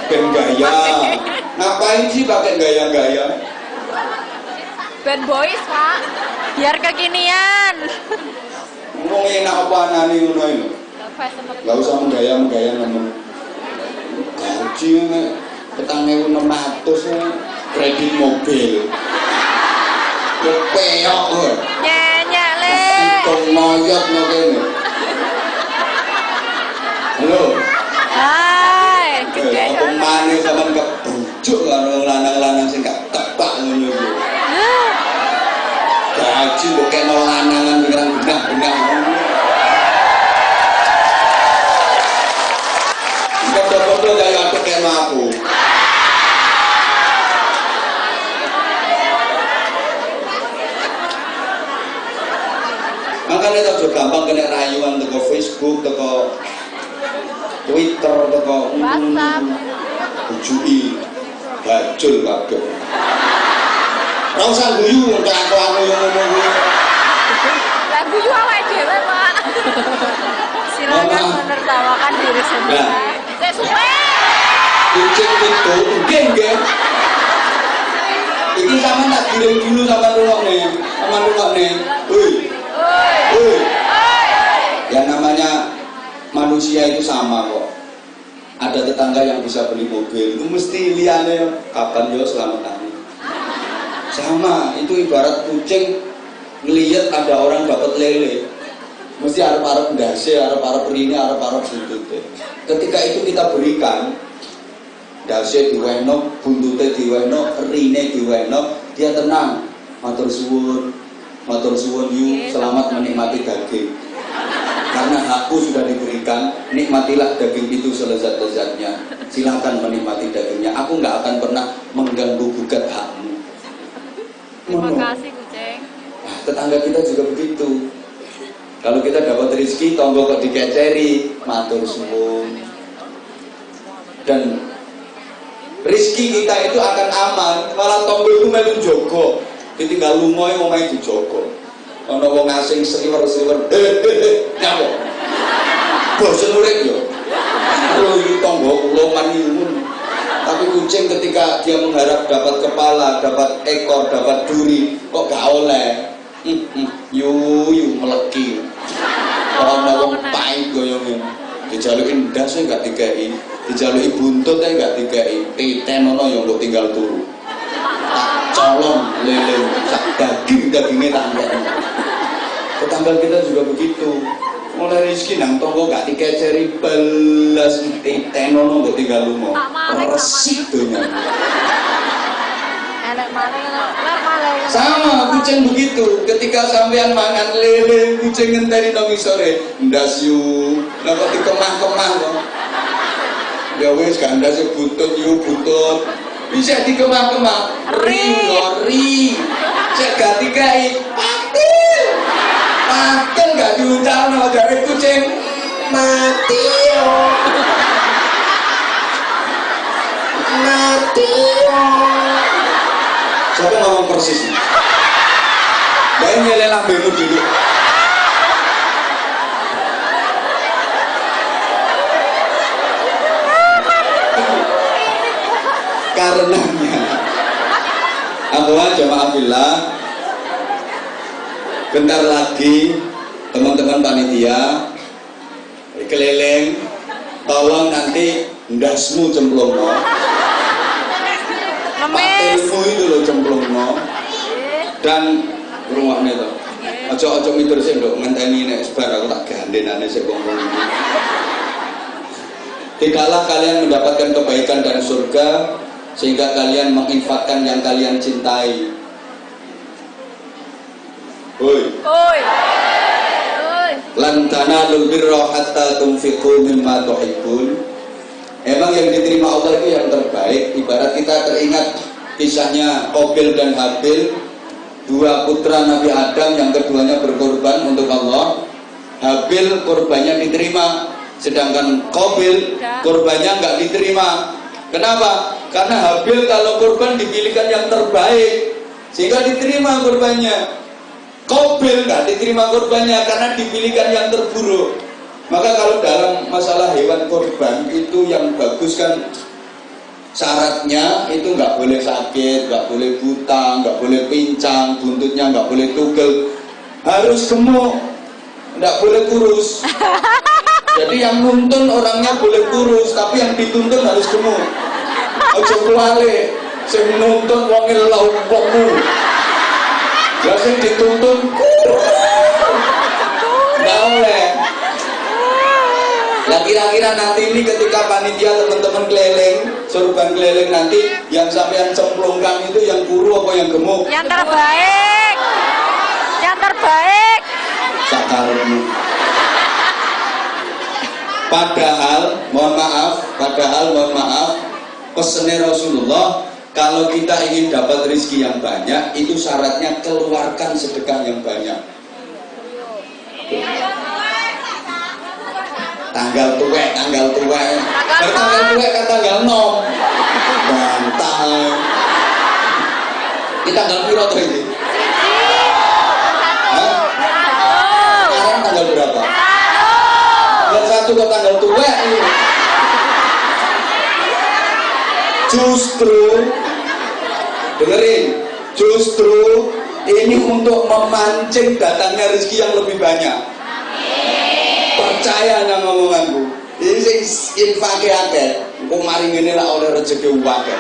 Ben gaya. Ngapain sih pakai gaya-gaya? Band boys, Pak. Biar kekinian. Ngomong enak apa anane ngono iki. Gak usah menggaya ngomong. Gaji nek 4.600 kredit mobil. Yo peyok kok. Nyenyak le. Untung moyot no kene. Halo. Hai, gede Apa maneh sampean kebujuk karo lanang-lanang sing gak tepak ngono iki. Gaji kok kena lanangan pikiran benah-benah. Foto-foto dari aku kena aku. Makanya itu juga gampang kena rayuan teko Facebook, teko Twitter, teko WhatsApp. Bujui, bajul kabeh. Ora usah guyu kelakuanmu yang ngono kuwi. Silakan menertawakan diri sendiri. Saya suka. Kucing itu nggih. Iki sama tak kirim dulu sama rumah nih. Woi. Ya namanya manusia itu sama kok. Ada tetangga yang bisa beli mobil, itu mesti liane kapan yo selamat datang. Sama, itu ibarat kucing ngelihat ada orang dapat lele, mesti arep-arep ndase, arep-arep rine, arep-arep buntute. Ketika itu kita berikan ndase diweno, buntute diweno, rine diweno, dia tenang. Matur suwun yu, selamat menikmati daging. Karena hakku sudah diberikan, nikmatilah daging itu selezat-lezatnya. Silakan menikmati dagingnya. Aku nggak akan pernah mengganggu gugat hakmu. Terima kasih kucing. Nah, tetangga kita juga begitu. Kalau kita dapat rezeki, tonggo kok dikeceri, matur suwun. Dan rezeki kita itu akan aman. Malah tonggo itu melu jogo. Ditinggal lumoy omahe dijogo. Ana wong asing sliwer-sliwer nyawa. Bosen urip yo. Lho iki tangga kula manimun. Tapi kucing ketika dia mengharap dapat kepala, dapat ekor, dapat duri, kok gak oleh. Yu meleki. Ana wong pahit goyonge. Dijaluki ndas e gak dikeki, dijaluki buntut e gak dikeki. Titen ana yo mbok tinggal turu. Colong lele sak daging-dagingnya tambah. Tetangga kita juga begitu. Mulai rezeki nang tonggo gak dikeceri belas tenono mbok tinggal lunga. Resik donya. Sama kucing begitu. Ketika sampean mangan lele, kucing ngenteni nang isore, ndas yu. Lah kok dikemah-kemah kok. Ya wis gak ndas butut yu butut. Bisa dikemah-kemah. Ri. Cek gak dikai. Patil gak diucapno dari kucing. Mati yo. Siapa ngomong persis nih? Baik nyeleh lambemu dulu. Karenanya jamaah billah, bentar lagi teman-teman panitia keliling, tolong nanti ndasmu cemplungno, patilmu itu lo cemplungno, dan rumahnya tuh ojo mitur sih dok, ngenteni nek sebar aku tak gandenane sik ngomong. Tidaklah kalian mendapatkan kebaikan dan surga sehingga kalian menginfakkan yang kalian cintai. Hoi. Lan tanalul birra hatta tunfiqu mimma tuhibbun. Emang yang diterima Allah itu yang terbaik. Ibarat kita teringat kisahnya Qabil dan Habil, dua putra Nabi Adam yang keduanya berkorban untuk Allah. Habil korbannya diterima, sedangkan Qabil korbannya nggak diterima. Kenapa? Karena Habil kalau korban dipilihkan yang terbaik sehingga diterima korbannya. Qabil nggak diterima korbannya karena dipilihkan yang terburuk. Maka kalau dalam masalah hewan korban itu yang bagus kan syaratnya itu nggak boleh sakit, nggak boleh buta, nggak boleh pincang, buntutnya nggak boleh tugel, harus gemuk, nggak boleh kurus. Jadi yang nuntun orangnya boleh kurus, tapi yang dituntun harus gemuk. Ojo kuwale, sing nuntun wong lawuhmu. Lah sing dituntun nggak oleh. Nah kira-kira nanti ini ketika panitia teman-teman keliling, sorban keliling nanti yang sampean cemplungkan itu yang kuru apa yang gemuk? Yang terbaik. Yang terbaik. Sakarmu. Padahal mohon maaf, pesannya Rasulullah, kalau kita ingin dapat rezeki yang banyak, itu syaratnya keluarkan sedekah yang banyak. Tanggal tuwek kan tanggal 6. Bantal. Ini tanggal piro to iki? Sekarang tanggal berapa? tuwek. Justru dengerin, justru ini untuk memancing datangnya rezeki yang lebih banyak. Percaya nang ngomonganku. Ini sing infake akeh, engko mari ngene lah oleh rezeki akeh.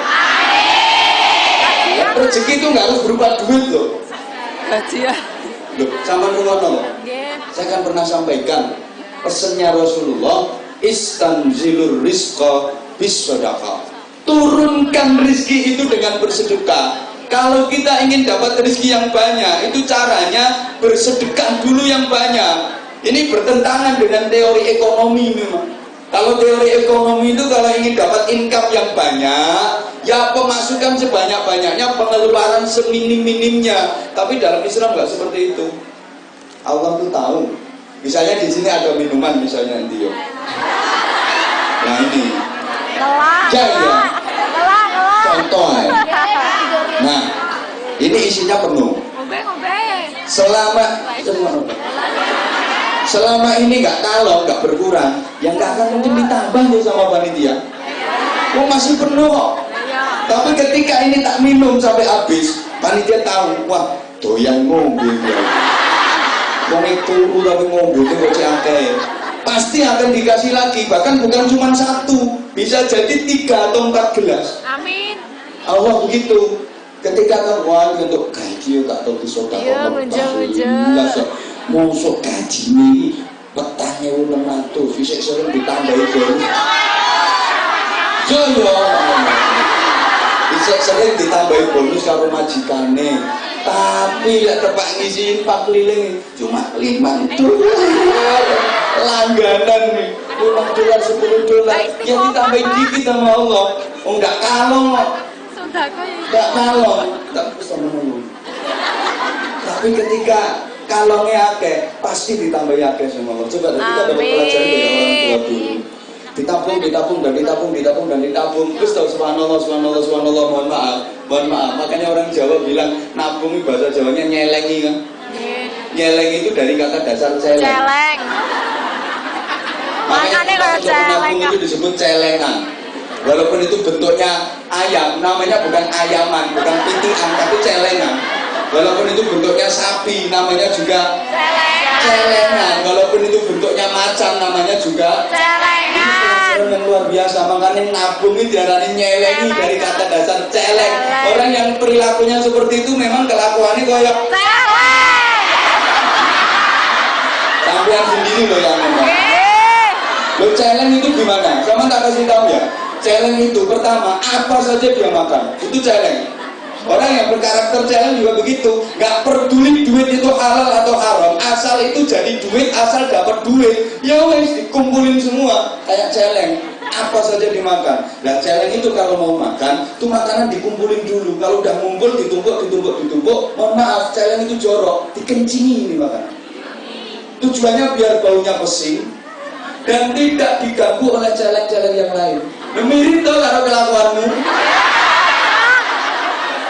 Rezeki itu nggak harus berupa duit loh. Gajian. Loh, sama ngono. Saya kan pernah sampaikan pesannya Rasulullah, istanzilur rizqa bis sedekah. Turunkan rezeki itu dengan bersedekah. Kalau kita ingin dapat rezeki yang banyak, itu caranya bersedekah dulu yang banyak. Ini bertentangan dengan teori ekonomi memang. Kalau teori ekonomi itu kalau ingin dapat income yang banyak, ya pemasukan sebanyak-banyaknya, pengeluaran seminim-minimnya. Tapi dalam Islam nggak seperti itu. Allah tuh tahu. Misalnya di sini ada minuman misalnya nanti yo. Nah ini. Ya. Contoh ya. Nah, ini isinya penuh. Selama ini nggak kalong, nggak berkurang, yang nggak akan mungkin ditambah tuh sama panitia. Oh masih penuh kok. Tapi ketika ini tak minum sampai habis, panitia tahu, wah doyan ngombe ya. Wong itu tapi ngombe itu kok akeh. Pasti akan dikasih lagi, bahkan bukan cuma satu, bisa jadi 3 atau 4 gelas. Amin. Allah begitu. Ketika kamu untuk gaji, tak tahu disodakkan. Iya, menjauh-jauh. Mosok gaji ini petangnya 600, bisa sering ditambahi bonus. Yo, bisa sering ditambahi bonus kalau majikane. Tapi ya tepak ngisi 4 keliling cuma 5 dolar. Langganan nih, 5 dolar, 10 dolar. Ya ditambahin dikit sama Allah. Oh enggak kalong kok. Enggak kalong, tak sama Allah. Tapi ketika kalongnya akeh, pasti ditambahi akeh sama Allah. Coba kita dapat pelajaran dari orang tua dulu. Ditabung, dan ditabung. Terus tahu subhanallah, mohon maaf. Makanya orang Jawa bilang nabung bahasa Jawanya nyelengi kan? Nyeleng itu dari kata dasar celeng. Makanya kalau nabung itu disebut celengan. Walaupun itu bentuknya ayam, namanya bukan ayaman, bukan pitian, tapi celengan. Walaupun itu bentuknya sapi, namanya juga celengan. Walaupun itu bentuknya macan, namanya juga celengan. Yang luar biasa, makanya nabung ini diarani nyelengi dari kata dasar celeng. Orang yang perilakunya seperti itu memang kelakuannya kayak celeng. Sampean sendiri loh yang ngomong. Lo celeng itu gimana? Sama tak kasih tahu ya. Celeng itu pertama apa saja dia makan, itu celeng. Orang yang berkarakter celeng juga begitu, nggak peduli duit itu halal atau haram, asal itu jadi duit, asal dapat duit, ya wes dikumpulin semua kayak celeng. Apa saja dimakan. Nah celeng itu kalau mau makan, tuh makanan dikumpulin dulu. Kalau udah ngumpul ditumpuk. Mohon maaf, celeng itu jorok, dikencingi ini makanan. Tujuannya biar baunya pesing dan tidak diganggu oleh celeng-celeng yang lain. Mirip tuh kalau kelakuanmu.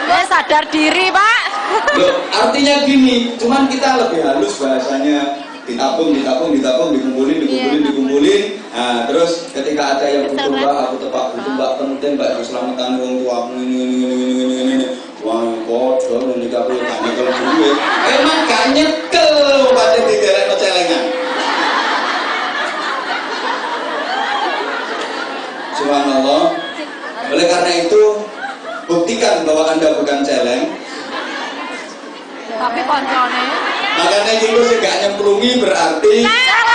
Ya sadar diri pak. Loh, artinya gini, cuman kita lebih halus bahasanya. Ditabung, dikumpulin. Nah, terus ketika ada yang butuh mbak, aku tepak butuh mbak, penting mbak keselamatan orang tua aku ini. Wah, kok nikah aku gak nyekel duit. Emang gak nyekel pada didelek celengan. Subhanallah. Oleh karena itu, buktikan bahwa Anda bukan celeng. Tapi koncone. Makanya itu sih gak nyemplungi berarti celeng.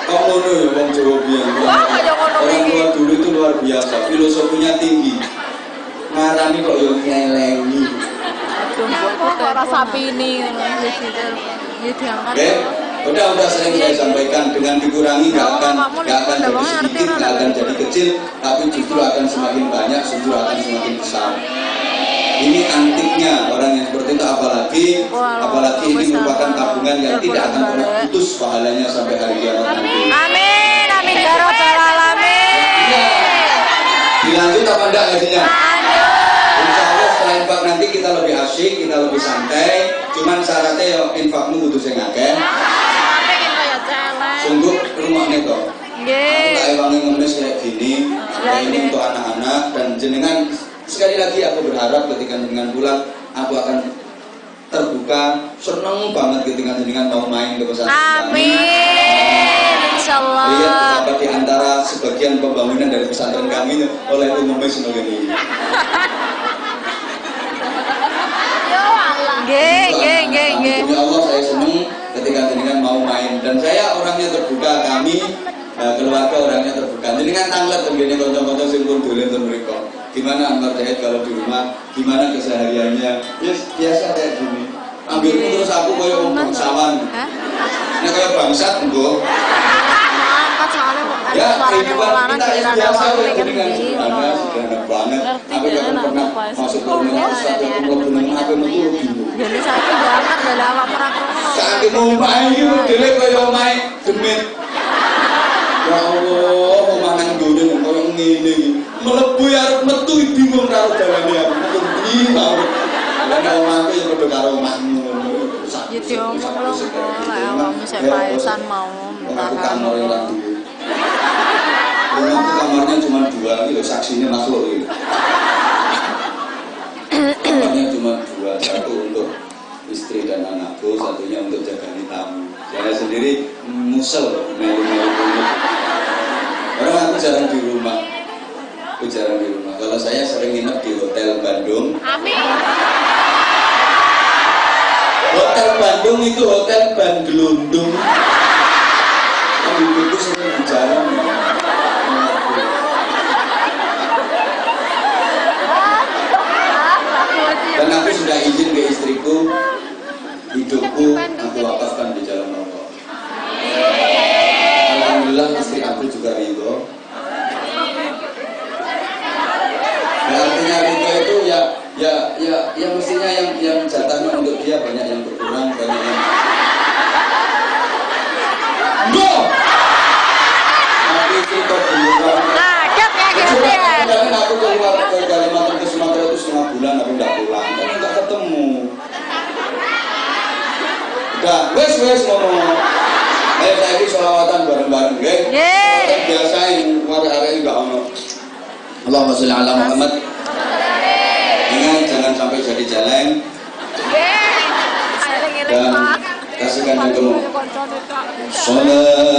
kok ngono ya wong Jawa biyen. Orang tua dulu itu luar biasa, filosofinya tinggi. Ngarani kok yo nyelengi. Kok rasa pini Oke. Udah sering saya sampaikan, dengan dikurangi nggak akan jadi sedikit, nggak akan jadi kecil, tapi justru akan semakin banyak, justru akan semakin besar. Ini antiknya orang yang seperti itu, apalagi ini merupakan tabungan yang tidak akan pernah putus pahalanya sampai hari kiamat nanti. Amin ya rabbal alamin. Dilanjut apa enggak gajinya? Insya Allah setelah infak nanti kita lebih asyik, kita lebih santai. Cuman syaratnya ya infakmu kudu sing akeh. Pengen kaya celeng. Sungguh rumahnya toh. Nggih. Tak ewangi ngemis kayak gini. Ini untuk anak-anak dan jenengan. Sekali lagi aku berharap ketika jenengan pulang, aku akan terbuka, seneng banget ketika jenengan mau main ke pesantren kami. Amin. Insyaallah. Lihat betapa di antara sebagian pembangunan dari pesantren kami oleh umumnya sebagai ini. Nggih. Demi Allah saya senang ketika jenengan mau main dan saya orangnya terbuka, kami keluarga orangnya terbuka. Jenengan tanglet begini kanca-kanca sing pun dolen ten mriko. Gimana Anwar Zahid kalau di rumah? Gimana kesehariannya? Ya biasa kayak gini. Ambilku terus aku koyo wong bangsawan. Nek koyo bangsat engko. Angkat soalnya Ya, suaranya kehidupan wong kita lanang yang biasa ya dengan gini. sederhana, sederhana banget. Aku jangan pernah masuk ke rumah satu gunung apa metu bingung. Jadi saya banget dari awak pernah krungu. Saat mau main itu dhewe koyo main demit. Ya Allah, omah nang ngene koyo ngene iki. Mlebu arep metu bingung karo dalane aku. Mungkin iki mau. Lah omahku ya padha karo omahmu. Ya diomong lho, lek awakmu sik paesan mau Aku kamar yang lagi. Rumahku kamarnya cuma 2, ini saksinya makhluk ini. Kamarnya cuma 2, satu untuk istri dan anakku, satunya untuk jaga tamu. Saya sendiri musel melu-melu. Karena aku jarang di rumah. Kalau saya sering nginep di hotel Bandung. Amin. Hotel Bandung itu hotel Bandgelundung. Itu sering di jalan. Dan aku sudah izin ke istriku, hidupku aku wakafkan di jalan Allah. Alhamdulillah istri aku juga ridho. Dan artinya ridho itu ya mestinya yang jatahnya untuk dia banyak yang berkurang, banyak yang tapi itu kok berkurang. Kaget ya gitu ya. Kemarin aku keluar ke Kalimantan ke Sumatera itu 1,5 bulan aku nggak pulang, karena nggak ketemu. Udah, wes ngomong. Ayo saya ini sholawatan bareng-bareng, guys. Yang biasa yang hari ini nggak ono. Allahumma sholli ala Muhammad. Ingat jangan sampai jadi jalan. Dan kasihkan juga. Salatullah